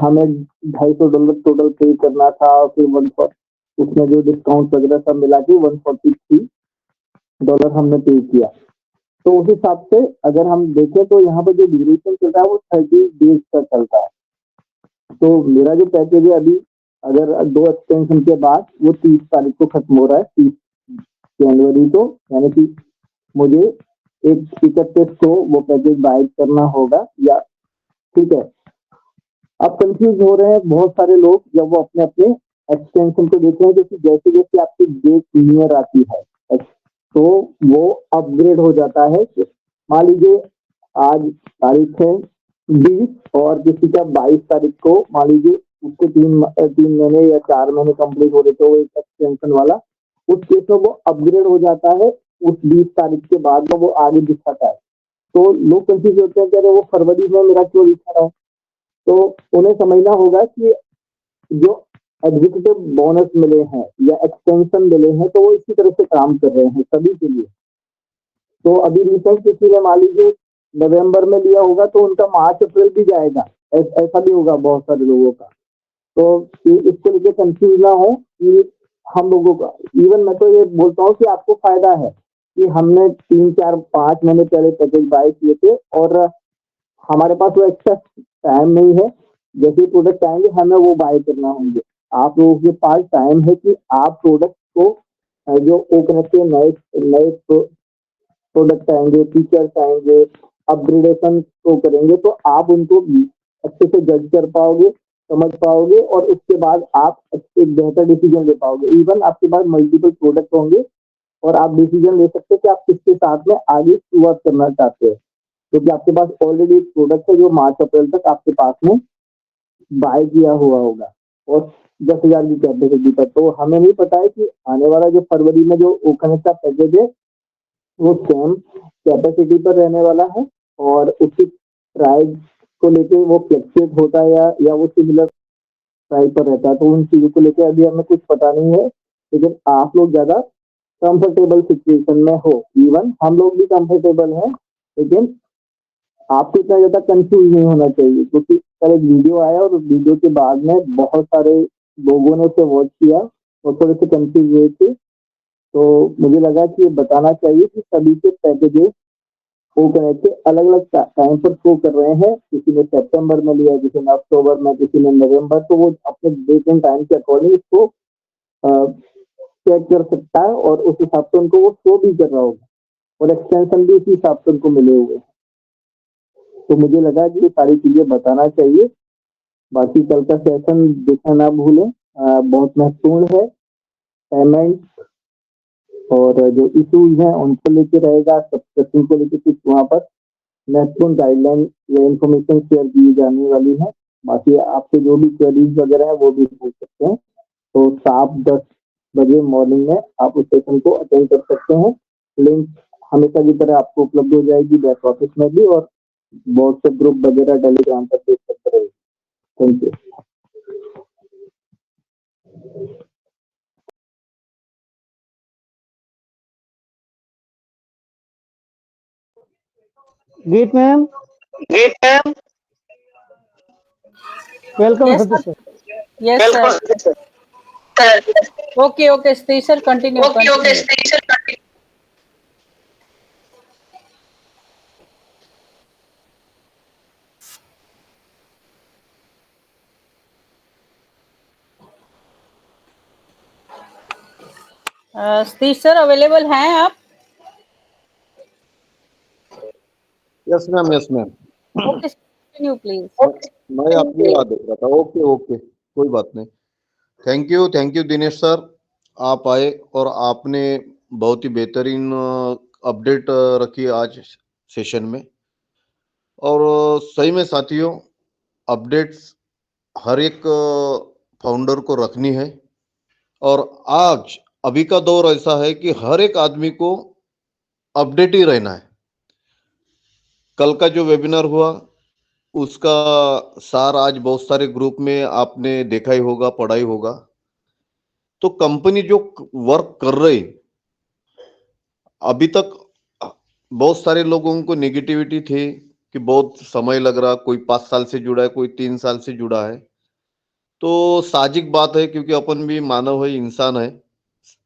हमें $250 टोटल पे करना था और फिर उसमें जो डिस्काउंट वगैरह सब मिला के $143 हमने पे किया। तो उस हिसाब से अगर हम देखें तो यहाँ पर जो ड्यूरेशन चल रहा है वो 30 डेज का चलता है। तो मेरा जो पैकेज है अभी अगर 2 एक्सटेंशन के बाद वो 30 तारीख को खत्म हो रहा है, 30 जनवरी को, यानी कि मुझे 31 को वो पैकेज बाय करना होगा या ठीक है। अब कंफ्यूज हो रहे हैं बहुत सारे लोग जब वो अपने अपने एक्सटेंशन को देख रहे हैं, क्योंकि जैसे जैसे आपकी डेट नियर आती है तो वो अपग्रेड हो जाता है। मान लीजिए आज तारीख है 20 और किसी का 22 तारीख को, मान लीजिए उसके 3 महीने या 4 महीने कंप्लीट हो रहे थे वो एक एक्सटेंशन वाला, उस केस में वो अपग्रेड हो जाता है उस 20 तारीख के बाद में वो आगे दिखाता है। तो लोग कंफ्यूज होते हैं कि अरे वो फरवरी में मेरा क्यों दिखा रहा है। तो उन्हें समझना होगा कि जो एग्जीक्यूटिव बोनस मिले हैं या एक्सटेंशन मिले हैं तो वो इसी तरह से काम कर रहे हैं सभी के लिए। तो अभी रिसेंट किसी ने मान लीजिए नवंबर में लिया होगा तो उनका मार्च अप्रैल भी जाएगा, ऐसा भी होगा बहुत सारे लोगों का। तो इसको लेके कंफ्यूज ना हो कि हम लोगों का, इवन मैं तो ये बोलता हूँ कि आपको फायदा है कि हमने 3 4 5 महीने पहले पैकेज बाय किए थे और हमारे पास वो एक्स्ट्रा टाइम नहीं है, जैसे प्रोडक्ट आएंगे हमें वो बाय करना होंगे। आप लोगों के पास टाइम है कि आप प्रोडक्ट को जो ओपन के नए नए प्रोडक्ट आएंगे, फीचर्स आएंगे, अपग्रेडेशन को करेंगे तो आप उनको अच्छे से जज कर पाओगे, समझ पाओगे और उसके बाद आप एक बेहतर डिसीजन ले पाओगे। इवन आपके पास मल्टीपल प्रोडक्ट होंगे और आप डिसीजन ले सकते हैं कि आप किसके साथ में आगे शुरुआत करना चाहते हैं, क्योंकि आपके पास ऑलरेडी एक प्रोडक्ट है जो मार्च अप्रैल तक आपके पास में बाय किया हुआ होगा और 10,000 की कैपेसिटी पर। तो हमें नहीं पता है कि आने वाला जो फरवरी में जो ओकनेक्ट का पैकेज है वो सेम कैपेसिटी पर रहने वाला है और उसकी प्राइस को लेके वो फ्लक्चुएट होता है या वो सिमिलर प्राइस पर रहता है। तो उन चीजों को लेके अभी हमें कुछ पता नहीं है, लेकिन आप लोग ज्यादा कंफर्टेबल सिचुएशन में हो। इवन हम लोग भी कंफर्टेबल हैं, लेकिन आपको इतना ज्यादा कंफ्यूज नहीं होना चाहिए, क्योंकि कल एक वीडियो आया और उस वीडियो के बाद में बहुत सारे लोगों ने उसे वॉच किया और थोड़े से कंफ्यूज हुए थे। तो मुझे लगा कि ये बताना चाहिए कि सभी के पैकेजेस शो करने के अलग अलग टाइम पर शो कर रहे हैं। किसी ने सितंबर में लिया, किसी ने अक्टूबर में, किसी ने नवंबर, तो वो अपने डेट एंड टाइम के अकॉर्डिंग इसको चेक कर सकता है और उस हिसाब से उनको वो शो भी कर रहा होगा और एक्सटेंशन भी उसी हिसाब से उनको मिले हुए। तो मुझे लगा कि ये सारी चीजें बताना चाहिए। बाकी कल का सेशन देखना ना भूलें, बहुत महत्वपूर्ण है। पेमेंट और जो इश्यूज हैं उनको लेके रहेगा, सब्सक्रिप्शन को लेके कुछ वहाँ पर महत्वपूर्ण गाइडलाइन या इन्फॉर्मेशन शेयर की जाने वाली है। बाकी आपसे जो भी क्वेरीज वगैरह है वो भी पूछ सकते हैं। तो 7-10 बजे मॉर्निंग में आप उस सेशन को अटेंड कर सकते हैं। लिंक हमेशा की तरह आपको उपलब्ध हो जाएगी बैक ऑफिस में भी और व्हाट्सएप ग्रुप वगैरह टेलीग्राम पर देख सकते हैं। Thank you. Great, ma'am. Welcome, Yes, Satish sir. yes, sir. Okay, Satish sir, continue. Satish sir available हैं आप? Yes ma'am, yes ma'am. Okay, continue please. मैं अपनी बात देख रहा था। ओके ओके, कोई बात नहीं। थैंक यू दिनेश सर, आप आए और आपने बहुत ही बेहतरीन अपडेट रखी आज सेशन में। और सही में साथियों, अपडेट्स हर एक फाउंडर को रखनी है और आज अभी का दौर ऐसा है कि हर एक आदमी को अपडेट ही रहना है। कल का जो वेबिनार हुआ उसका सार आज बहुत सारे ग्रुप में आपने देखा ही होगा, पढ़ा ही होगा। तो कंपनी जो वर्क कर रही, अभी तक बहुत सारे लोगों को नेगेटिविटी थी कि बहुत समय लग रहा, कोई 5 साल से जुड़ा है, कोई 3 साल से जुड़ा है। तो साजिक बात है, क्योंकि अपन भी मानव है, इंसान है,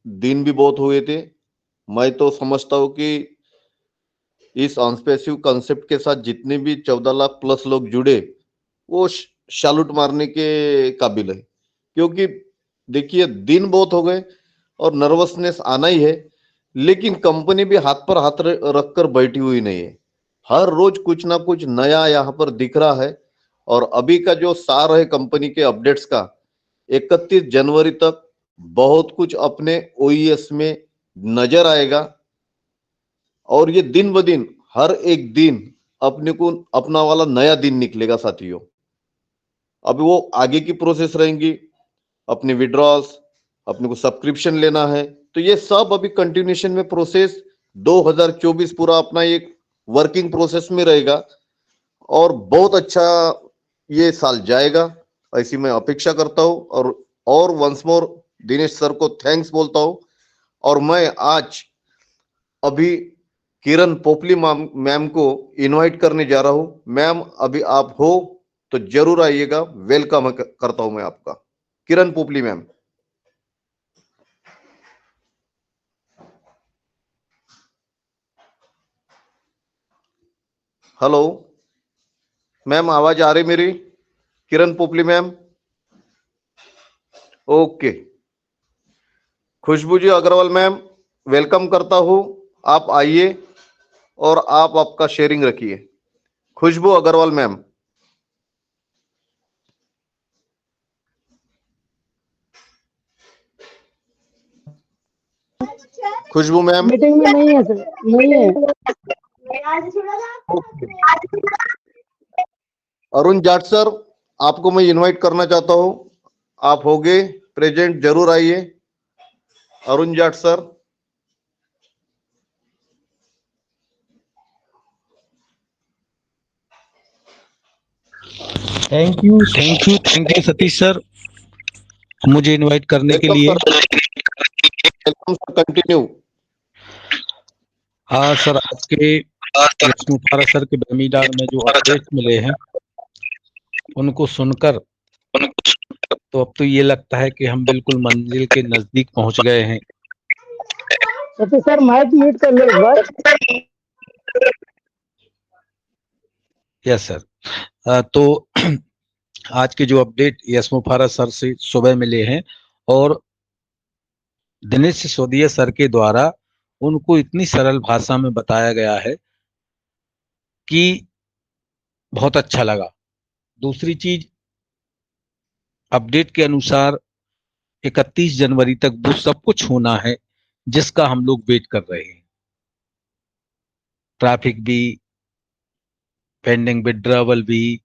दिन भी बहुत हुए थे। मैं तो समझता हूँ कि इस ऑनस्पेसिव कॉन्सेप्ट के साथ जितने भी 14 लाख प्लस लोग जुड़े वो शालूट मारने के काबिल है। क्योंकि देखिए दिन बहुत हो गए और नर्वसनेस आना ही है, लेकिन कंपनी भी हाथ पर हाथ रखकर बैठी हुई नहीं है। हर रोज कुछ ना कुछ नया यहाँ पर दिख रहा है और अभी का जो सार है कंपनी के अपडेट्स का, 31 जनवरी तक बहुत कुछ अपने ओईएस में नजर आएगा और ये दिन ब दिन हर एक दिन अपने को अपना वाला नया दिन निकलेगा साथियों। अभी वो आगे की प्रोसेस रहेंगी, अपने विड्रॉल्स, अपने को सब्सक्रिप्शन लेना है, तो ये सब अभी कंटिन्यूएशन में प्रोसेस 2024 पूरा अपना एक वर्किंग प्रोसेस में रहेगा और बहुत अच्छा ये साल जाएगा, ऐसी मैं अपेक्षा करता हूं। और वंस मोर दिनेश सर को थैंक्स बोलता हूं। और मैं आज अभी किरण पोपली मैम को इनवाइट करने जा रहा हूं। मैम अभी आप हो तो जरूर आइएगा, वेलकम करता हूं मैं आपका। किरण पोपली मैम। हेलो मैम, आवाज आ रही मेरी? किरण पोपली मैम। ओके। खुशबू जी अग्रवाल मैम, वेलकम करता हूं, आप आइए और आप आपका शेयरिंग रखिए। खुशबू अग्रवाल मैम। खुशबू मैम। मीटिंग में नहीं है सर, नहीं है। अरुण जाट सर, आपको मैं इनवाइट करना चाहता हूं, आप होगे प्रेजेंट, जरूर आइए। Arun Jat sir. Thank you Satish sir, मुझे इनवाइट करने के वेलकम लिए। Sir, welcome sir, continue. हाँ सर, आज के यश मुफारा सर के वेबिनार में जो अपडेट्स मिले हैं उनको सुनकर तो अब तो ये लगता है कि हम बिल्कुल मंजिल के नजदीक पहुंच गए हैं। सतीश सर माइक म्यूट कर लो एक बार। Yes sir. तो आज के जो अपडेट यश मुफारा सर से सुबह मिले हैं और दिनेश सिसोदिया सर के द्वारा उनको इतनी सरल भाषा में बताया गया है कि बहुत अच्छा लगा। दूसरी चीज, अपडेट के अनुसार 31 जनवरी तक वो सब कुछ होना है जिसका हम लोग वेट कर रहे हैं। ट्रैफिक भी, पेंडिंग विड्रॉवल भी।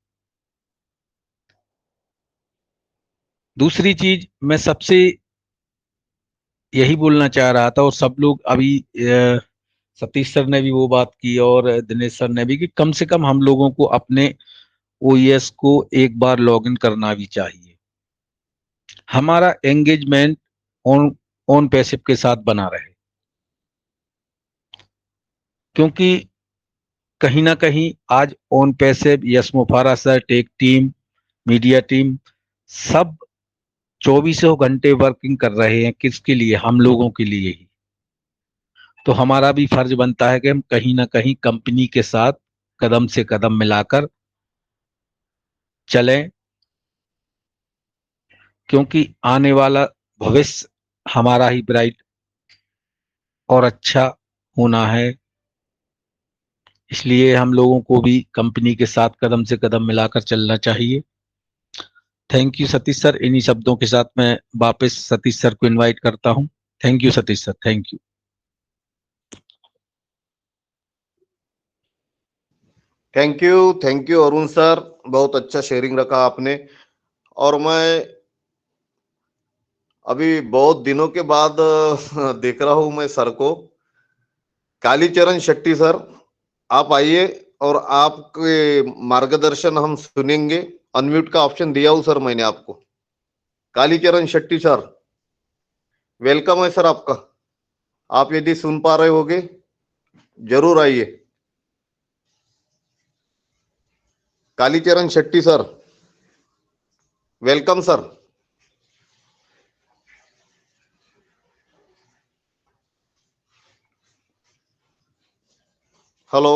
दूसरी चीज मैं सबसे यही बोलना चाह रहा था और सब लोग अभी सतीश सर ने भी वो बात की और दिनेश सर ने भी, कि कम से कम हम लोगों को अपने ओईएस को एक बार लॉगिन करना भी चाहिए। हमारा एंगेजमेंट ऑन ऑन पैसिव के साथ बना रहे, क्योंकि कहीं ना कहीं आज on passive, Yash Mufara sir, tech team, media team सब 24 घंटे वर्किंग कर रहे हैं। किसके लिए? हम लोगों के लिए ही। तो हमारा भी फर्ज बनता है कि हम कहीं ना कहीं कंपनी के साथ कदम से कदम मिलाकर चलें, क्योंकि आने वाला भविष्य हमारा ही ब्राइट और अच्छा होना है। इसलिए हम लोगों को भी कंपनी के साथ कदम से कदम मिलाकर चलना चाहिए। Thank you Satish sir. इन्हीं शब्दों के साथ मैं वापस सतीश सर को इनवाइट करता हूं। Thank you Satish sir, thank you. Thank you Arun sir, बहुत अच्छा शेयरिंग रखा आपने। और मैं अभी बहुत दिनों के बाद देख रहा हूं मैं सर को। कालीचरण शेट्टी सर, आप आइए और आपके मार्गदर्शन हम सुनेंगे। अनम्यूट का ऑप्शन दिया हूं सर मैंने आपको। कालीचरण शेट्टी सर, वेलकम है सर आपका। आप यदि सुन पा रहे होगे जरूर आइए। Kalicharan Shetty sir, welcome sir. Hello.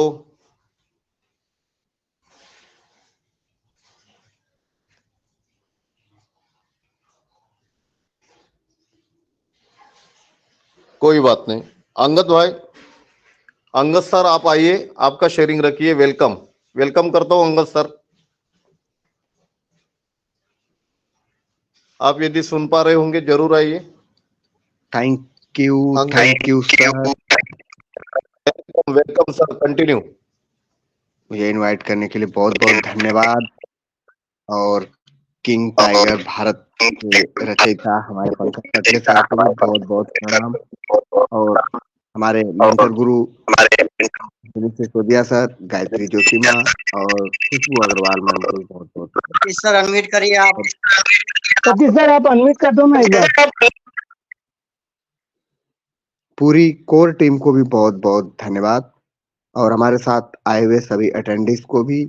कोई बात नहीं। अंगद भाई, अंगद सर आप आइए, आपका शेयरिंग रखिए। वेलकम, वेलकम करता हूं अंगद सर। आप यदि सुन पा रहे होंगे जरूर आइए। Thank you sir, welcome sir, continue. मुझे इनवाइट करने के लिए बहुत बहुत धन्यवाद। और किंग टाइगर भारत के रचयिता हमारे पंकज पटले साहब को भी बहुत बहुत प्रणाम, और हमारे मेंटर गुरु दिनेश सिसोदिया सर, गायत्री जोशी माँ और खुशबू अग्रवाल मैम को भी बहुत बहुत सर अनम्यूट करिए आप। सतीश सर आप अनम्यूट कर दो ना एक बार। पूरी कोर टीम को भी बहुत बहुत धन्यवाद, और हमारे साथ आए हुए सभी अटेंडीज को भी।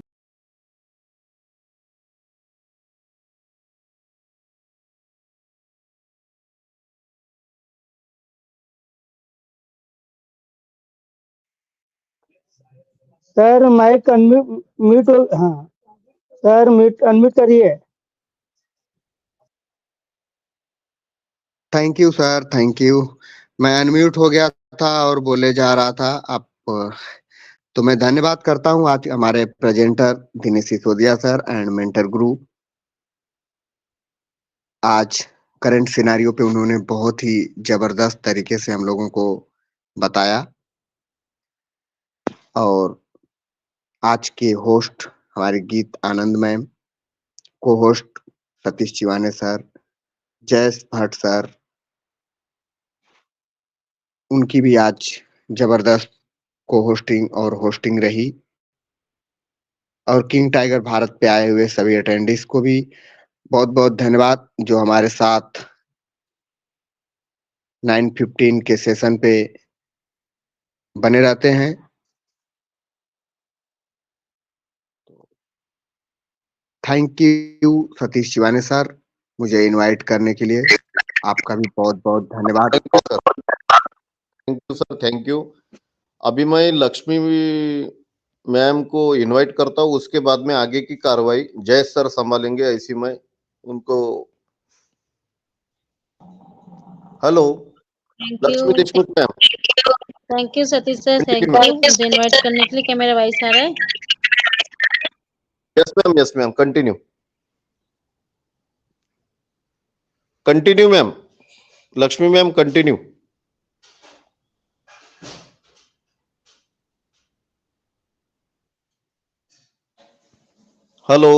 सर माइक अनम्यूट म्यूट हाँ सर म्यूट अनम्यूट करिए। Thank you sir, thank you. मैं अनम्यूट हो गया था और बोले जा रहा था। आप तो मैं धन्यवाद करता हूँ आज हमारे presenter Dinesh Sisodia sir and mentor गुरु। आज करंट सिनेरियो पे उन्होंने बहुत ही जबरदस्त तरीके से हम लोगों को बताया। और आज के होस्ट हमारे Geet Anand ma'am, co host Satish Chiwane sir, Jayesh Bhatt sir, उनकी भी आज जबरदस्त को होस्टिंग और होस्टिंग रही। और किंग टाइगर भारत पे आए हुए सभी अटेंडीज को भी बहुत बहुत धन्यवाद, जो हमारे साथ 9:15 के सेशन पे बने रहते हैं। Thank you Satish Chiwane sir, मुझे इनवाइट करने के लिए आपका भी बहुत बहुत धन्यवाद। Thank you sir, thank you. अभी मैं लक्ष्मी मैम को इनवाइट करता हूँ, उसके बाद में आगे की कार्रवाई जय सर संभालेंगे, ऐसी मैं उनको। Hello thank Lakshmi you Deshmukh ma'am. Thank you Satish sir, thank continue you मुझे इनवाइट करने के लिए। क्या मेरा वॉइस आ रहा है? Yes ma'am, continue continue ma'am, Lakshmi ma'am continue. Hello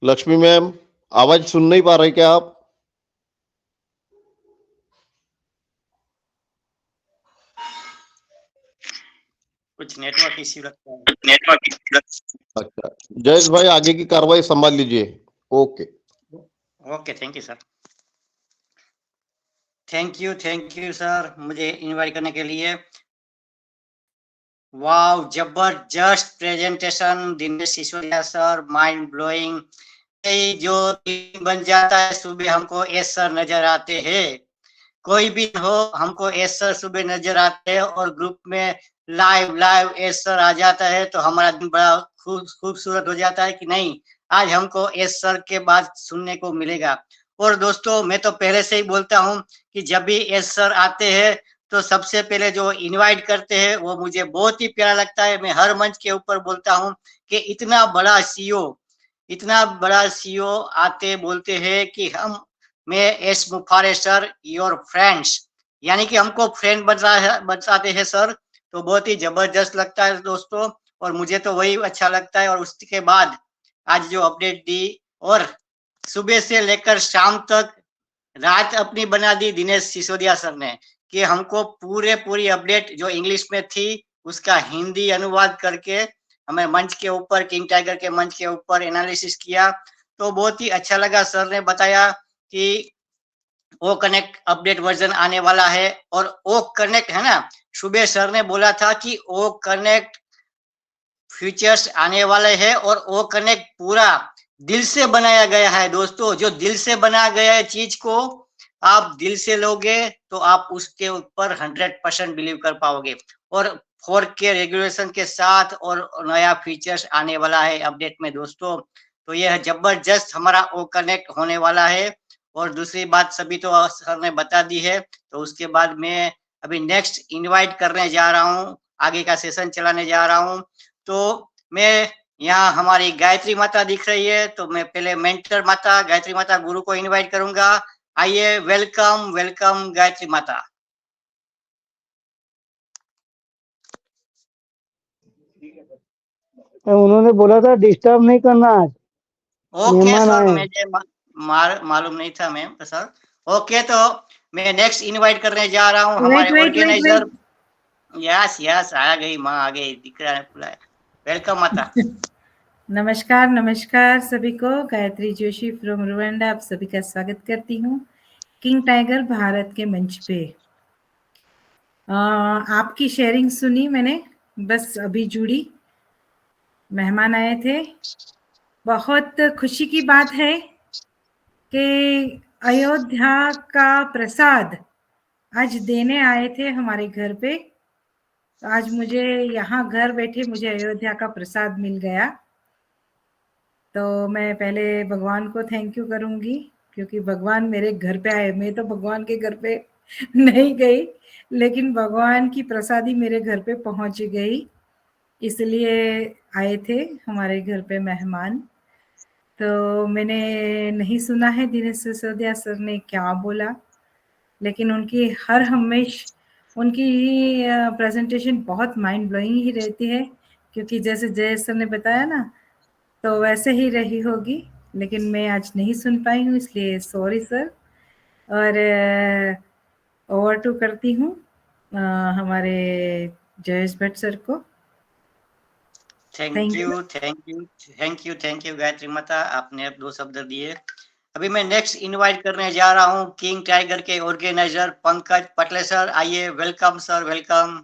Lakshmi ma'am, आवाज सुन नहीं पा रहे क्या आप? कुछ नेटवर्क इश्यू लगता है। अच्छा जयेश भाई, आगे की कार्रवाई संभाल लीजिए। Okay okay, thank you sir. Thank you sir मुझे इनवाइट करने के लिए। वाव, जबरदस्त presentation Dinesh Sisodia sir, mind blowing. जो टीम बन जाता है सुबह हमको एस सर नजर आते हैं, कोई भी हो हमको एस सर सुबह नजर आते हैं, और ग्रुप में लाइव एस सर आ जाता है तो हमारा दिन बड़ा खूबसूरत हो जाता है कि नहीं, आज हमको एस सर के बात सुनने को मिलेगा। और दोस्तों मैं तो पहले से ही बोलता हूं कि जब भी एस सर आते हैं तो सबसे पहले जो इनवाइट करते हैं वो मुझे बहुत ही प्यारा लगता है। मैं हर मंच के ऊपर बोलता हूं कि इतना बड़ा सीईओ आते बोलते हैं कि मैं एस मुफारे सर योर फ्रेंड्स, यानी कि हमको फ्रेंड बताते हैं सर, तो बहुत ही जबरदस्त लगता है दोस्तों। और मुझे तो वही अच्छा लगता है। और उसके बाद आज जो अपडेट दी, और सुबह से लेकर शाम तक रात अपनी बना दी दिनेश सिसोदिया सर ने, कि हमको पूरी अपडेट जो इंग्लिश में थी उसका हिंदी अनुवाद करके हमें मंच के ऊपर, किंग टाइगर के मंच के ऊपर एनालिसिस किया। तो बहुत ही अच्छा लगा। सर ने बताया कि ओ कनेक्ट अपडेट वर्जन आने वाला है, और ओ कनेक्ट है ना, सुबह सर ने बोला था कि ओ कनेक्ट फीचर्स आने वाले हैं, और ओ कनेक्ट पूरा दिल से बनाया गया है दोस्तों। जो दिल से बनाया गया है चीज को आप दिल से लोगे तो आप उसके ऊपर 100% बिलीव कर पाओगे। और 4K रेगुलेशन के साथ और नया फीचर्स आने वाला है अपडेट में दोस्तों। तो यह जबरदस्त हमारा ओ कनेक्ट होने वाला है। और दूसरी बात सभी तो सर ने बता दी है, तो उसके बाद मैं अभी नेक्स्ट इनवाइट करने जा रहा हूँ, आगे का सेशन चलाने जा रहा हूँ। तो मैं यहाँ हमारी गायत्री माता दिख रही है, तो मैं पहले मेंटर माता गायत्री माता गुरु को इनवाइट करूंगा। आइए, वेलकम वेलकम गायत्री माता। उन्होंने बोला था डिस्टर्ब नहीं करना आज, ओके मेहमान सर, आए। मुझे मालूम नहीं था मैम सर। ओके, तो मैं नेक्स्ट इनवाइट करने जा रहा हूँ हमारे ऑर्गेनाइजर। यस यस, आ गई माँ, आ गई, दिख रहा है पूरा। वेलकम माता। नमस्कार नमस्कार सभी को, गायत्री जोशी फ्रॉम रुवांडा आप सभी का स्वागत करती हूँ किंग टाइगर भारत के मंच पे। आपकी शेयरिंग सुनी मैंने, बस अभी जुड़ी, मेहमान आए थे। बहुत खुशी की बात है कि अयोध्या का प्रसाद आज देने आए थे हमारे घर पे। तो आज मुझे यहाँ घर बैठे मुझे अयोध्या का प्रसाद मिल गया। तो मैं पहले भगवान को थैंक यू करूँगी क्योंकि भगवान मेरे घर पे आए। मैं तो भगवान के घर पे नहीं गई, लेकिन भगवान की प्रसादी मेरे घर पे पहुँच गई, इसलिए आए थे हमारे घर पे मेहमान। तो मैंने नहीं सुना है दिनेश सिसोदिया सर ने क्या बोला, लेकिन उनकी हर हमेश उनकी प्रेजेंटेशन बहुत माइंड ब्लोइंग ही रहती है, क्योंकि जैसे जयेश सर ने बताया ना, तो वैसे ही रही होगी, लेकिन मैं आज नहीं सुन पाई हूँ, इसलिए सॉरी सर। और ओवर टू करती हूँ हमारे जयेश भट्ट सर को। Thank you thank you thank you thank you Gayatri माता, आपने अब 2 शब्द दिए। अभी मैं नेक्स्ट इनवाइट करने जा रहा हूँ किंग टाइगर के ऑर्गेनाइजर पंकज पटले सर। आइए, welcome sir, welcome.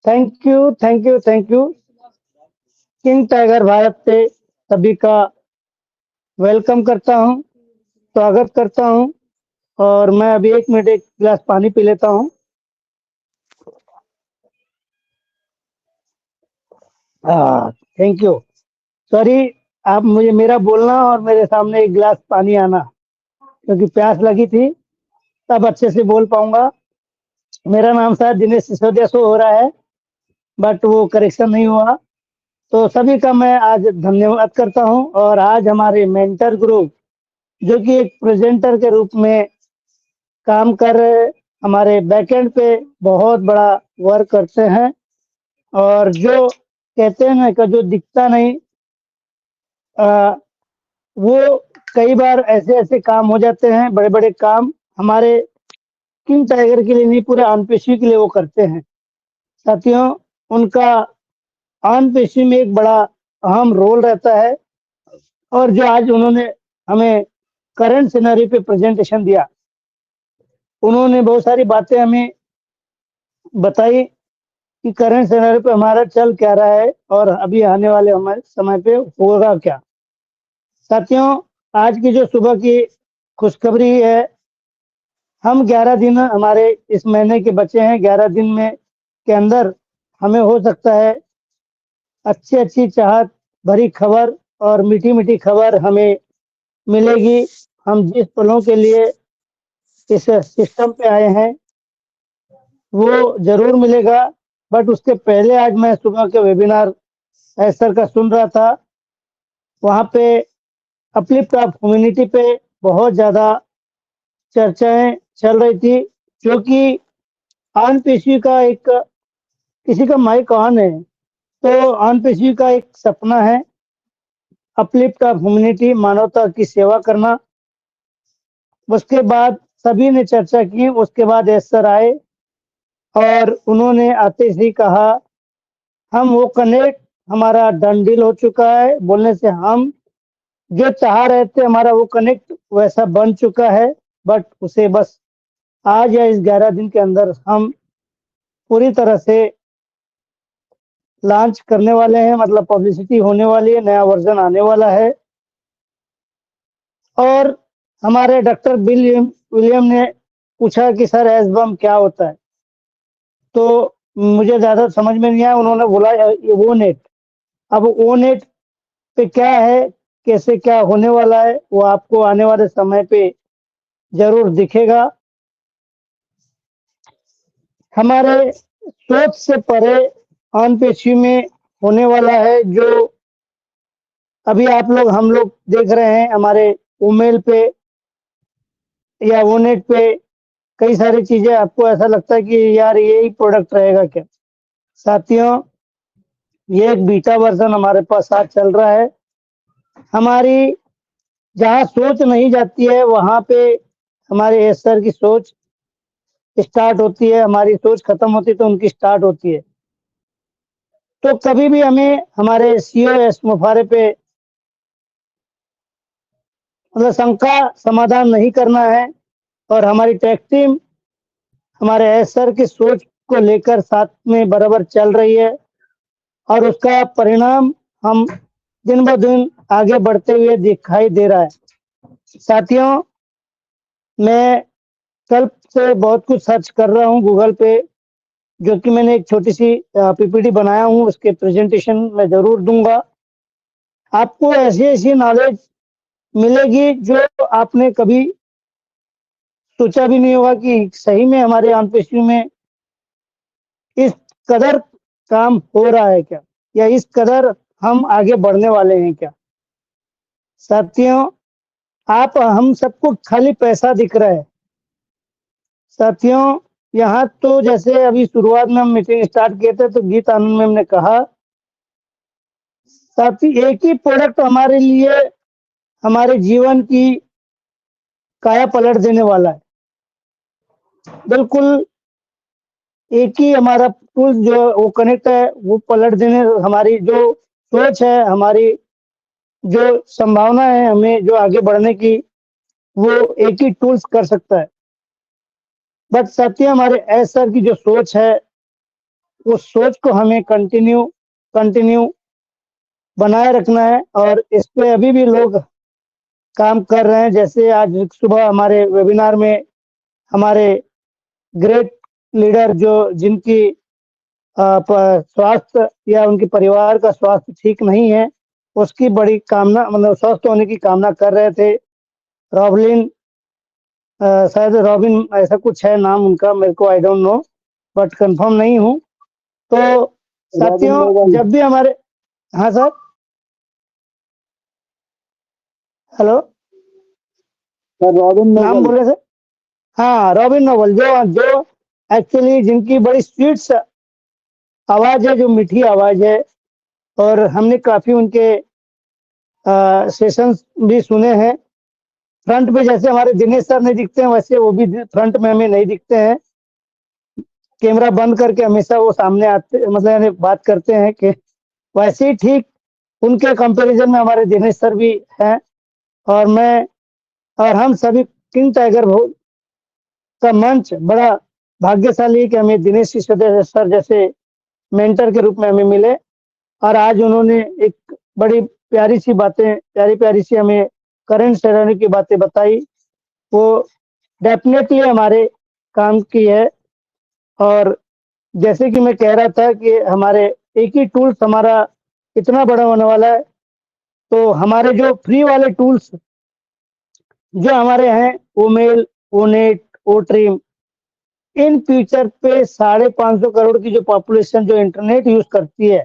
Thank you thank you thank you. King tiger Bharat पे सभी का वेलकम करता हूँ, स्वागत करता हूँ। और मैं अभी 1 मिनट एक गिलास पानी पी लेता हूँ। Thank you. सॉरी, आप मुझे मेरा बोलना और मेरे सामने एक गिलास पानी आना, क्योंकि प्यास लगी थी, तब अच्छे से बोल पाऊंगा। मेरा नाम शायद दिनेश सिसोदिया शो हो रहा है, बट वो करेक्शन नहीं हुआ। तो सभी का मैं आज धन्यवाद करता हूं। और आज हमारे मेंटर ग्रुप, जो कि एक प्रेजेंटर के रूप में काम कर रहे, हमारे बैकएंड पे बहुत बड़ा वर्क करते हैं। और जो कहते हैं ना कि जो दिखता नहीं, वो कई बार ऐसे ऐसे काम हो जाते हैं, बड़े बड़े काम हमारे किंग टाइगर के लिए नहीं, पूरे आनपेशी के लिए वो करते हैं। साथियों, उनका आनपेशी में एक बड़ा अहम रोल रहता है। और जो आज उन्होंने हमें करंट सिनेरियो पे प्रेजेंटेशन दिया, उन्होंने बहुत सारी बातें हमें बताई कि करंट सिनेरियो पे हमारा चल क्या रहा है और अभी आने वाले हमारे समय पे होगा क्या। साथियों, आज की जो सुबह की खुशखबरी है, हम 11 दिन हमारे इस महीने के बचे हैं। 11 दिन में के अंदर हमें हो सकता है अच्छी अच्छी चाहत भरी खबर और मीठी मीठी खबर हमें मिलेगी। हम जिस पलों के लिए इस सिस्टम पे आए हैं वो जरूर मिलेगा। बट उसके पहले आज मैं सुबह के वेबिनार सर का सुन रहा था, वहाँ पे अपलिफ्ट ऑफ ह्यूमैनिटी पे बहुत ज़्यादा चर्चाएं चल रही थी, जो कि आन पेशी का एक, किसी का माइक ऑन है, तो आन पेशी का एक सपना है अपलिफ्ट ऑफ ह्यूमैनिटी, मानवता की सेवा करना। उसके बाद सभी ने चर्चा की, उसके बाद सर आए और उन्होंने आते ही कहा हम वो कनेक्ट, हमारा डन डील हो चुका है। बोलने से हम जो चाह रहे थे हमारा वो कनेक्ट वैसा बन चुका है, बट उसे बस आज या इस 11 दिन के अंदर हम पूरी तरह से लॉन्च करने वाले हैं, मतलब पब्लिसिटी होने वाली है, नया वर्जन आने वाला है। और हमारे डॉक्टर विलियम ने पूछा कि सर एसबम क्या होता है, तो मुझे ज्यादा समझ में नहीं आया। उन्होंने बोला ये वो नेट। अब वो नेट पे क्या है, कैसे क्या होने वाला है, वो आपको आने वाले समय पे जरूर दिखेगा। हमारे सोच से परे ऑन पेशी में होने वाला है, जो अभी आप लोग हम लोग देख रहे हैं हमारे ईमेल पे या ओनेट पे कई सारी चीजें, आपको ऐसा लगता है कि यार यही प्रोडक्ट रहेगा क्या। साथियों, ये एक बीटा वर्जन हमारे पास आज चल रहा है। हमारी जहाँ सोच नहीं जाती है वहां पे हमारे एस सर की सोच स्टार्ट होती है, हमारी सोच खत्म होती है तो उनकी स्टार्ट होती है। तो कभी भी हमें हमारे सीओ एस मुफारे पे मतलब शंका समाधान नहीं करना है, और हमारी टेक टीम हमारे एस सर की सोच को लेकर साथ में बराबर चल रही है, और उसका परिणाम हम दिन ब दिन आगे बढ़ते हुए दिखाई दे रहा है। साथियों, मैं कल से बहुत कुछ सर्च कर रहा हूँ गूगल पे, जो कि मैंने एक छोटी सी पीपीटी बनाया हूँ, उसके प्रेजेंटेशन मैं जरूर दूंगा। आपको ऐसी ऐसी नॉलेज मिलेगी जो आपने कभी सोचा भी नहीं होगा कि सही में हमारे ऑनपेशी में इस कदर काम हो रहा है क्या, या इस कदर हम आगे बढ़ने वाले हैं क्या। साथियों, आप हम सबको खाली पैसा दिख रहा है। साथियों, यहाँ तो जैसे अभी शुरुआत में हम मीटिंग स्टार्ट किए थे तो गीता आनंद मैम ने कहा, साथी एक ही प्रोडक्ट हमारे लिए हमारे जीवन की काया पलट देने वाला है। बिल्कुल एक ही हमारा टूल जो वो कनेक्ट है, वो पलट देने, हमारी जो सोच है, हमारी जो संभावना है हमें जो आगे बढ़ने की, वो एक ही टूल्स कर सकता है। बट साथियों, हमारे एस सर की जो सोच है, उस सोच को हमें कंटिन्यू बनाए रखना है, और इस पे अभी भी लोग काम कर रहे हैं। जैसे आज सुबह हमारे वेबिनार में हमारे ग्रेट लीडर जो जिनकी स्वास्थ्य या उनके परिवार का स्वास्थ्य ठीक नहीं है, उसकी बड़ी कामना, मतलब स्वस्थ होने की कामना कर रहे थे। रॉबलिन, शायद रॉबिन ऐसा कुछ है नाम उनका, मेरे को I don't know, but confirm नहीं हूँ। तो साथियों, जब भी हमारे, हाँ सर, हेलो सर रॉबिन नाम बोल रहे थे। हाँ, रॉबिन नोबल, जो एक्चुअली जिनकी बड़ी स्वीट्स आवाज है, जो मीठी आवाज है, और हमने काफी उनके सेशंस भी सुने हैं। फ्रंट पे जैसे हमारे दिनेश सर नहीं दिखते हैं, वैसे वो भी फ्रंट में हमें नहीं दिखते हैं। कैमरा बंद करके हमेशा वो सामने आते, मतलब यानी बात करते हैं कि वैसे ही ठीक उनके कंपैरिजन में हमारे दिनेश सर भी हैं। और मैं और हम सभी किंग टाइगर का मंच बड़ा भाग्यशाली है कि हमें दिनेश सिसोदिया सर जैसे मेंटर के रूप में हमें मिले, और आज उन्होंने एक बड़ी प्यारी प्यारी सी हमें करंट सिनेरियो की बातें बताई। वो डेफिनेटली हमारे काम की है। और जैसे कि मैं कह रहा था कि हमारे एक ही टूल्स हमारा इतना बड़ा होने वाला है, तो हमारे जो फ्री वाले टूल्स जो हमारे हैं, ओमेल, ओनेट, ओट्रिम, इन फ्यूचर पे 550 करोड़ की जो पॉपुलेशन जो इंटरनेट यूज करती है,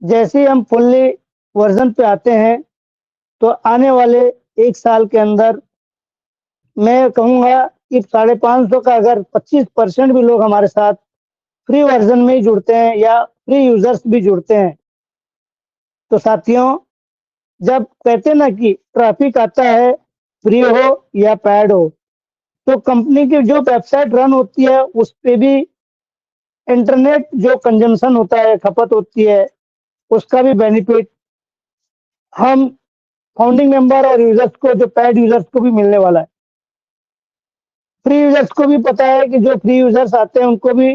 जैसे ही हम फुल्ली वर्जन पे आते हैं, तो आने वाले 1 साल के अंदर मैं कहूंगा कि 550 का अगर 25% भी लोग हमारे साथ फ्री वर्जन में ही जुड़ते हैं या फ्री यूजर्स भी जुड़ते हैं, तो साथियों, जब कहते हैं ना कि ट्रैफिक आता है, फ्री हो या पैड हो, तो कंपनी की जो वेबसाइट रन होती है उस पे भी इंटरनेट जो कंजम्पशन होता है, खपत होती है, उसका भी बेनिफिट हम फाउंडिंग मेंबर और यूजर्स को, जो पैड यूजर्स को भी मिलने वाला है। फ्री यूजर्स को भी पता है कि जो फ्री यूजर्स आते हैं उनको भी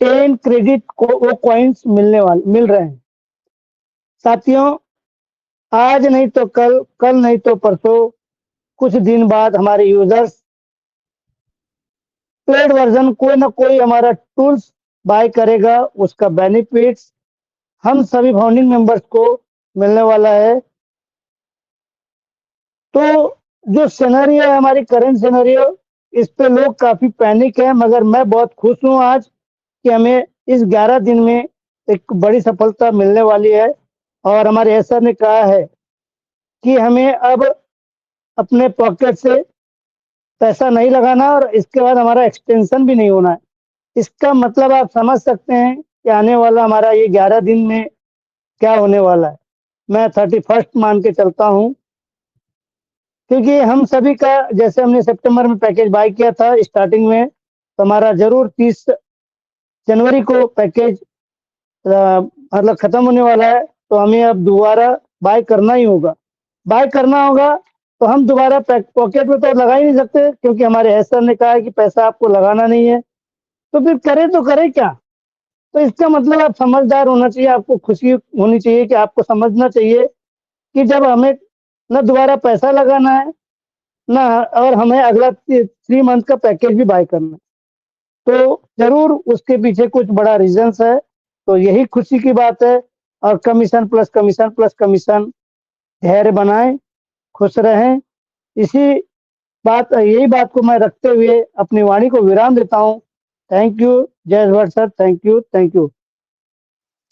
10 क्रेडिट को वो कॉइन्स मिल रहे हैं। साथियों, आज नहीं तो कल नहीं तो परसों, कुछ दिन बाद हमारे यूजर्स पेड वर्जन कोई ना कोई हमारा टूल्स बाय करेगा, उसका बेनिफिट्स हम सभी फाउंडिंग मेंबर्स को मिलने वाला है। तो जो सिनेरियो है, हमारी करंट सिनेरियो, इस पे लोग काफी पैनिक है, मगर मैं बहुत खुश हूं आज कि हमें इस 11 दिन में एक बड़ी सफलता मिलने वाली है। और हमारे एस सर ने कहा है कि हमें अब अपने पॉकेट से पैसा नहीं लगाना और इसके बाद हमारा एक्सटेंशन भी नहीं होना है। इसका मतलब आप समझ सकते हैं कि आने वाला हमारा ये 11 दिन में क्या होने वाला है। मैं 31 मान के चलता हूँ, क्योंकि हम सभी का जैसे हमने सितंबर में पैकेज बाय किया था स्टार्टिंग में, तो हमारा जरूर 30 जनवरी को पैकेज मतलब खत्म होने वाला है। तो हमें अब दोबारा बाय करना ही होगा। बाय करना होगा तो हम दोबारा पॉकेट में तो लगा ही नहीं सकते, क्योंकि हमारे हेड सर ने कहा है कि पैसा आपको लगाना नहीं है। तो फिर करें तो करें क्या? तो इसका मतलब आप समझदार होना चाहिए, आपको खुशी होनी चाहिए कि आपको समझना चाहिए कि जब हमें न दोबारा पैसा लगाना है ना, और हमें अगला 3 मंथ का पैकेज भी बाय करना है, तो जरूर उसके पीछे कुछ बड़ा रीजंस है। तो यही खुशी की बात है। और commission plus commission plus commission, धैर्य बनाएं, खुश रहें। यही बात को मैं रखते हुए अपनी वाणी को विराम देता हूँ। Thank you. Jai Jawahar sir. Thank you, thank you.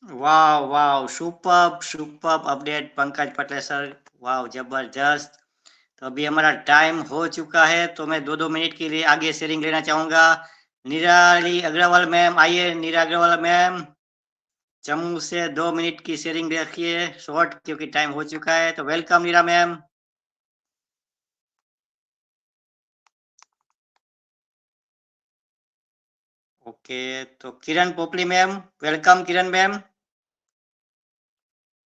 वाह वाह, superb update Pankaj Patel sir, वाह जबरदस्त। तो अभी हमारा टाइम हो चुका है, तो मैं 2-2 मिनट के लिए आगे शेयरिंग लेना चाहूंगा। निराली अग्रवाल मैम आइए, नीरा अग्रवाल मैम जम्मू से 2 मिनट की शेयरिंग रखिए शॉर्ट, क्योंकि टाइम हो चुका है। तो वेलकम नीरा मैम। ओके, तो किरण पोपली मैम, वेलकम किरण मैम,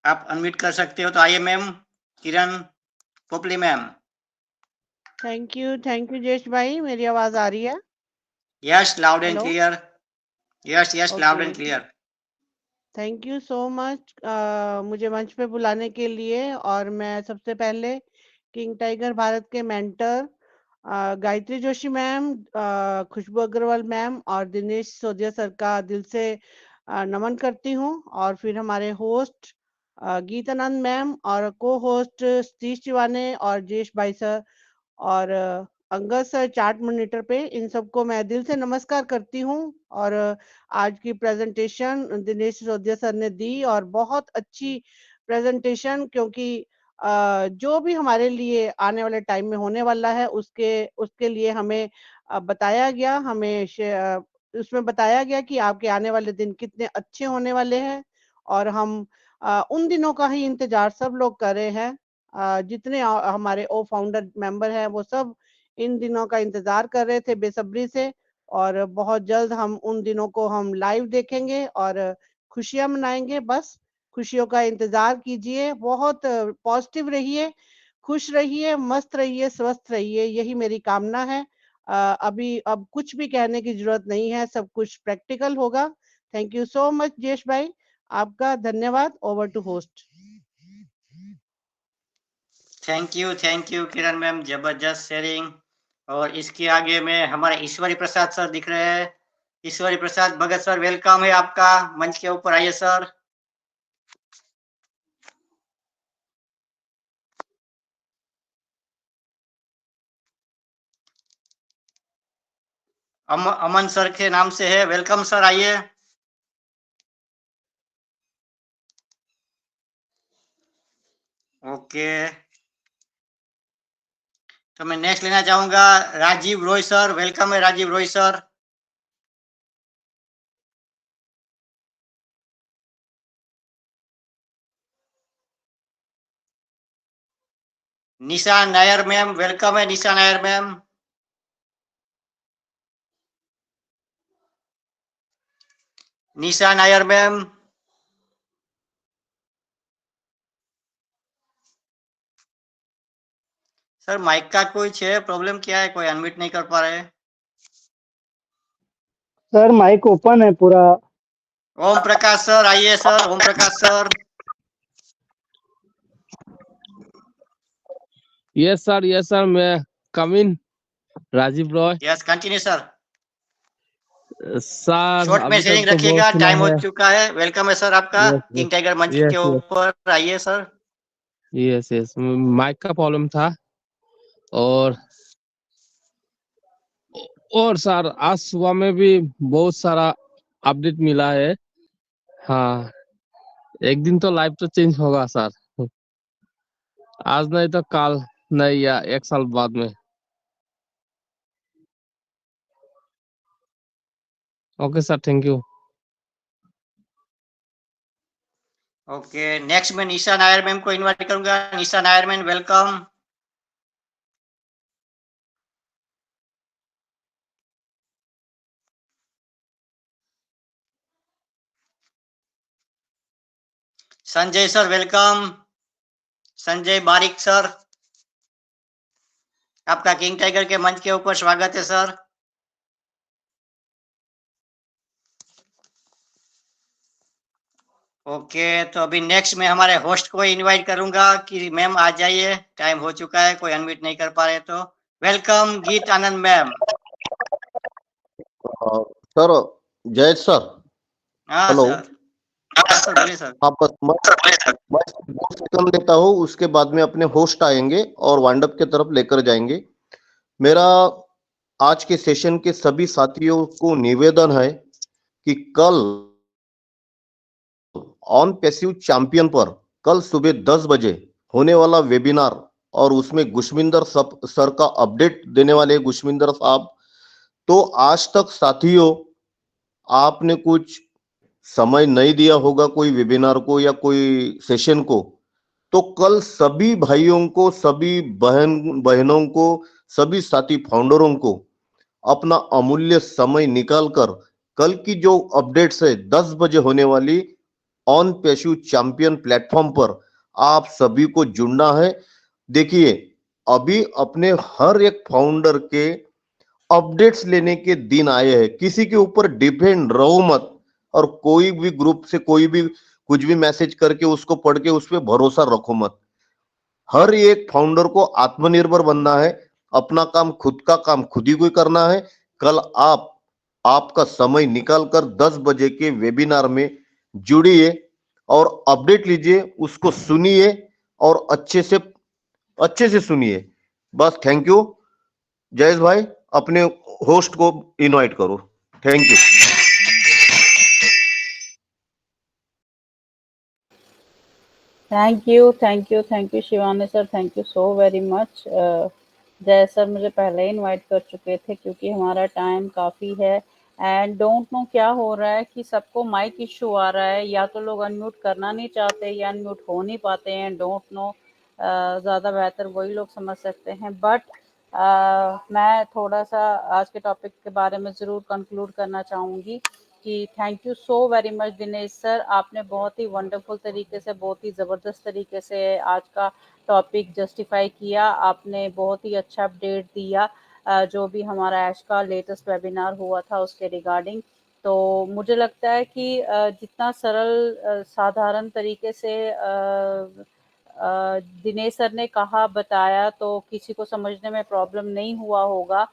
आप अनम्यूट कर सकते हो, तो आइए ma'am, Kiran Popli ma'am. Thank you Jayesh भाई, मेरी आवाज आ रही है? Yes, loud and hello. Clear. Yes loud and okay, clear. Thank you so much मुझे मंच पे बुलाने के लिए। और मैं सबसे पहले किंग टाइगर भारत के मेंटर गायत्री जोशी मैम, खुशबू अग्रवाल मैम और दिनेश सोदिया सर का दिल से नमन करती हूँ। और फिर हमारे होस्ट गीतानंद मैम और को होस्ट सतीश चिवाने और जयेश भाई सर और अंगद सर चार्ट मॉनिटर पे, इन सबको मैं दिल से नमस्कार करती हूँ। और आज की प्रेजेंटेशन दिनेश सिसोदिया सर ने दी और बहुत अच्छी प्रेजेंटेशन, क्योंकि जो भी हमारे लिए आने वाले टाइम में होने वाला है उसके उसके लिए हमें बताया गया, उसमें बताया गया कि आपके आने वाले दिन कितने अच्छे होने वाले हैं। और हम उन दिनों का ही इंतजार सब लोग कर रहे हैं। जितने हमारे ओ फाउंडर मेंबर हैं वो सब इन दिनों का इंतजार कर रहे थे बेसब्री से। और बहुत जल्द हम उन दिनों को हम लाइव देखेंगे और खुशियां मनाएंगे। बस खुशियों का इंतजार कीजिए, बहुत पॉजिटिव रहिए, खुश रहिए, मस्त रहिए, स्वस्थ रहिए, यही मेरी कामना है। अब कुछ भी कहने की जरूरत नहीं है, सब कुछ प्रैक्टिकल होगा। Thank you so much Jayesh भाई, आपका धन्यवाद। Over to host. Thank you Kiran ma'am, जबरदस्त शेयरिंग। और इसके आगे में हमारे ईश्वरी प्रसाद सर दिख रहे हैं। ईश्वरी प्रसाद भगत सर, वेलकम है आपका, मंच के ऊपर आइए सर। अमन सर के नाम से है, वेलकम सर, आइए। ओके, तो मैं नेक्स्ट लेना चाहूंगा राजीव रॉय सर, वेलकम है राजीव रॉय सर। निशा नायर मैम, वेलकम है निशा नायर मैम। निशा नायर मैम। सर माइक का कुछ है प्रॉब्लम, क्या है, कोई अनम्यूट नहीं कर पा रहे? सर माइक ओपन है पूरा। ओम प्रकाश सर, आइए sir, Om Prakash sir. Yes sir, मैं come in. Rajeev Roy. Yes, continue sir. Sir short में अभी तक शेयरिंग तो बहुत रखिएगा, सुना टाइम हो है। चुका है। वेलकम है सर आपका यस किंग टाइगर मंच यस के यस ऊपर, आइए सर। यस माइक का प्रॉब्लम था। और सर आज सुबह में भी बहुत सारा अपडेट मिला है। हाँ, एक दिन तो लाइफ तो चेंज होगा सर, आज नहीं तो कल, नहीं या 1 साल बाद में। Okay sir, thank you. Okay, next मैं निशा नायर मैम को इनवाइट करूंगा। Nisha Nair ma'am, welcome. Sanjay sir, welcome. Sanjay Barik sir, आपका किंग टाइगर के मंच के ऊपर स्वागत है सर। ओके, तो अभी नेक्स्ट मैं हमारे होस्ट को इनवाइट करूंगा कि मैम आ जाइए, टाइम हो चुका है, कोई अनम्यूट नहीं कर पा रहे तो वेलकम गीत आनंद मैम। सर, जय सर। हाँ हेलो। सर, हाँ सर, बोलिए सर। हाँ, बस मैं 2 सेकंड देता हूँ, उसके बाद में अपने होस्ट आएंगे और वाइंड अप की तरफ लेकर जाएंगे। मेरा आज के सेशन के सभी साथियों को निवेदन है कि कल ऑन पैसिव चैंपियन पर कल सुबह 10 बजे होने वाला वेबिनार और उसमें गुशमिंदर सर का अपडेट देने वाले गुशमिंदर साहब। तो आज तक साथियों आपने कुछ समय नहीं दिया होगा कोई वेबिनार को या कोई सेशन को, तो कल सभी भाइयों को, सभी बहनों को, सभी साथी फाउंडरों को अपना अमूल्य समय निकालकर कल की जो अपडेट्स है 10 बजे होने वाली ऑन पेशू चैंपियन प्लेटफॉर्म पर आप सभी को जुड़ना है। देखिए, अभी अपने हर एक फाउंडर के अपडेट्स लेने के दिन आए हैं, किसी के ऊपर डिपेंड रहो मत, और कोई भी ग्रुप से कोई भी कुछ भी मैसेज करके उसको पढ़ के उस पर भरोसा रखो मत। हर एक फाउंडर को आत्मनिर्भर बनना है, अपना काम खुद का काम खुद ही को करना है। कल आपका समय निकालकर 10 बजे के वेबिनार में जुड़िए और अपडेट लीजिए, उसको सुनिए और अच्छे से सुनिए। बस, थैंक यू। जयेश भाई, अपने होस्ट को इनवाइट करो। Thank you. Thank you Shivani sir, thank you so very much. जय सर मुझे पहले ही इनवाइट कर चुके थे क्योंकि हमारा टाइम काफ़ी है एंड डोंट नो क्या हो रहा है कि सबको माइक इशू आ रहा है, या तो लोग अनम्यूट करना नहीं चाहते या अनम्यूट हो नहीं पाते हैं, डोंट नो। ज़्यादा बेहतर वही लोग समझ सकते हैं, बट मैं थोड़ा सा आज के टॉपिक के बारे में ज़रूर कंक्लूड करना चाहूँगी कि thank you so very much Dinesh sir, आपने बहुत ही वंडरफुल तरीके से, बहुत ही ज़बरदस्त तरीके से आज का टॉपिक जस्टिफाई किया। आपने बहुत ही अच्छा अपडेट दिया जो भी हमारा ऐश का लेटेस्ट वेबिनार हुआ था उसके रिगार्डिंग। तो मुझे लगता है कि जितना सरल साधारण तरीके से दिनेश सर ने कहा, बताया, तो किसी को समझने में प्रॉब्लम नहीं हुआ होगा।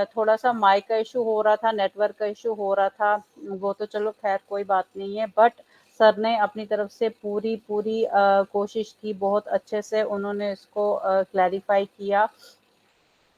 थोड़ा सा माइक का इशू हो रहा था, नेटवर्क का इशू हो रहा था, वो तो चलो खैर कोई बात नहीं है, बट सर ने अपनी तरफ से पूरी कोशिश की, बहुत अच्छे से उन्होंने इसको क्लैरिफाई किया।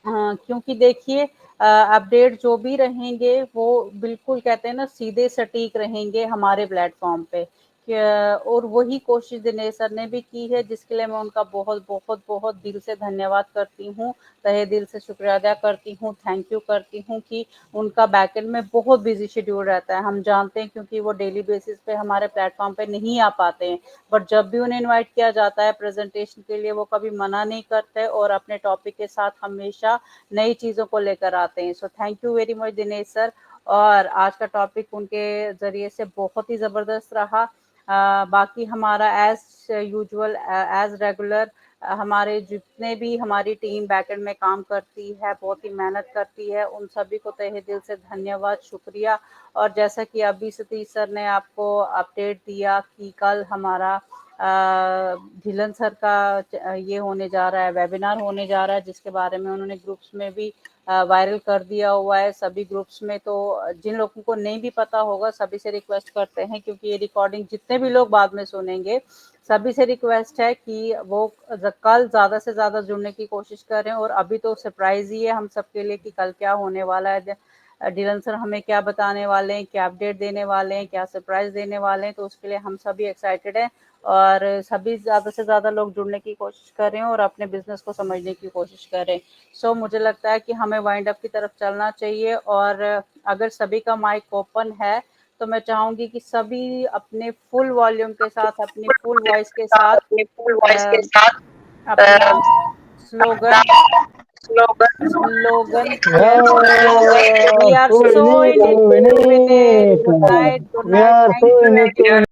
क्योंकि देखिए अपडेट जो भी रहेंगे वो बिल्कुल कहते हैं ना सीधे सटीक रहेंगे हमारे प्लेटफॉर्म पे, और वही कोशिश दिनेश सर ने भी की है, जिसके लिए मैं उनका बहुत बहुत बहुत दिल से धन्यवाद करती हूँ, तहे दिल से शुक्रिया अदा करती हूँ, थैंक यू करती हूँ कि उनका बैकएंड में बहुत बिजी शेड्यूल रहता है, हम जानते हैं, क्योंकि वो डेली बेसिस पे हमारे प्लेटफॉर्म पे नहीं आ पाते हैं, बट जब भी उन्हें इनवाइट किया जाता है प्रेजेंटेशन के लिए वो कभी मना नहीं करते और अपने टॉपिक के साथ हमेशा नई चीज़ों को लेकर आते हैं। So thank you very much Dinesh sir, और आज का टॉपिक उनके ज़रिए से बहुत ही ज़बरदस्त रहा। बाकी हमारा एज यूजुअल एज रेगुलर हमारे जितने भी हमारी टीम बैकएंड में काम करती है, बहुत ही मेहनत करती है, उन सभी को तहे दिल से धन्यवाद, शुक्रिया। और जैसा कि अभी सतीश सर ने आपको अपडेट दिया कि कल हमारा ढिलन सर का ये होने जा रहा है, वेबिनार होने जा रहा है, जिसके बारे में उन्होंने ग्रुप्स में भी वायरल कर दिया हुआ है सभी ग्रुप्स में। तो जिन लोगों को नहीं भी पता होगा सभी से रिक्वेस्ट करते हैं, क्योंकि ये रिकॉर्डिंग जितने भी लोग बाद में सुनेंगे सभी से रिक्वेस्ट है कि वो कल ज़्यादा से ज़्यादा जुड़ने की कोशिश करें। और अभी तो सरप्राइज ही है हम सबके लिए कि कल क्या होने वाला है। डीलन सर हमें क्या बताने वाले हैं, क्या अपडेट देने वाले हैं, क्या सरप्राइज देने वाले हैं, तो उसके लिए हम सभी एक्साइटेड हैं और सभी ज़्यादा से ज़्यादा लोग जुड़ने की कोशिश कर रहे हैं और अपने बिजनेस को समझने की कोशिश कर रहे हैं। सो मुझे लगता है कि हमें वाइंड अप की तरफ चलना चाहिए और अगर सभी का माइक ओपन है तो मैं चाहूंगी कि सभी अपने फुल वॉल्यूम के साथ, अपनी फुल वॉइस के साथ अपना slogan we are so in it to win it. Good night, We are thank so you in it to everyone.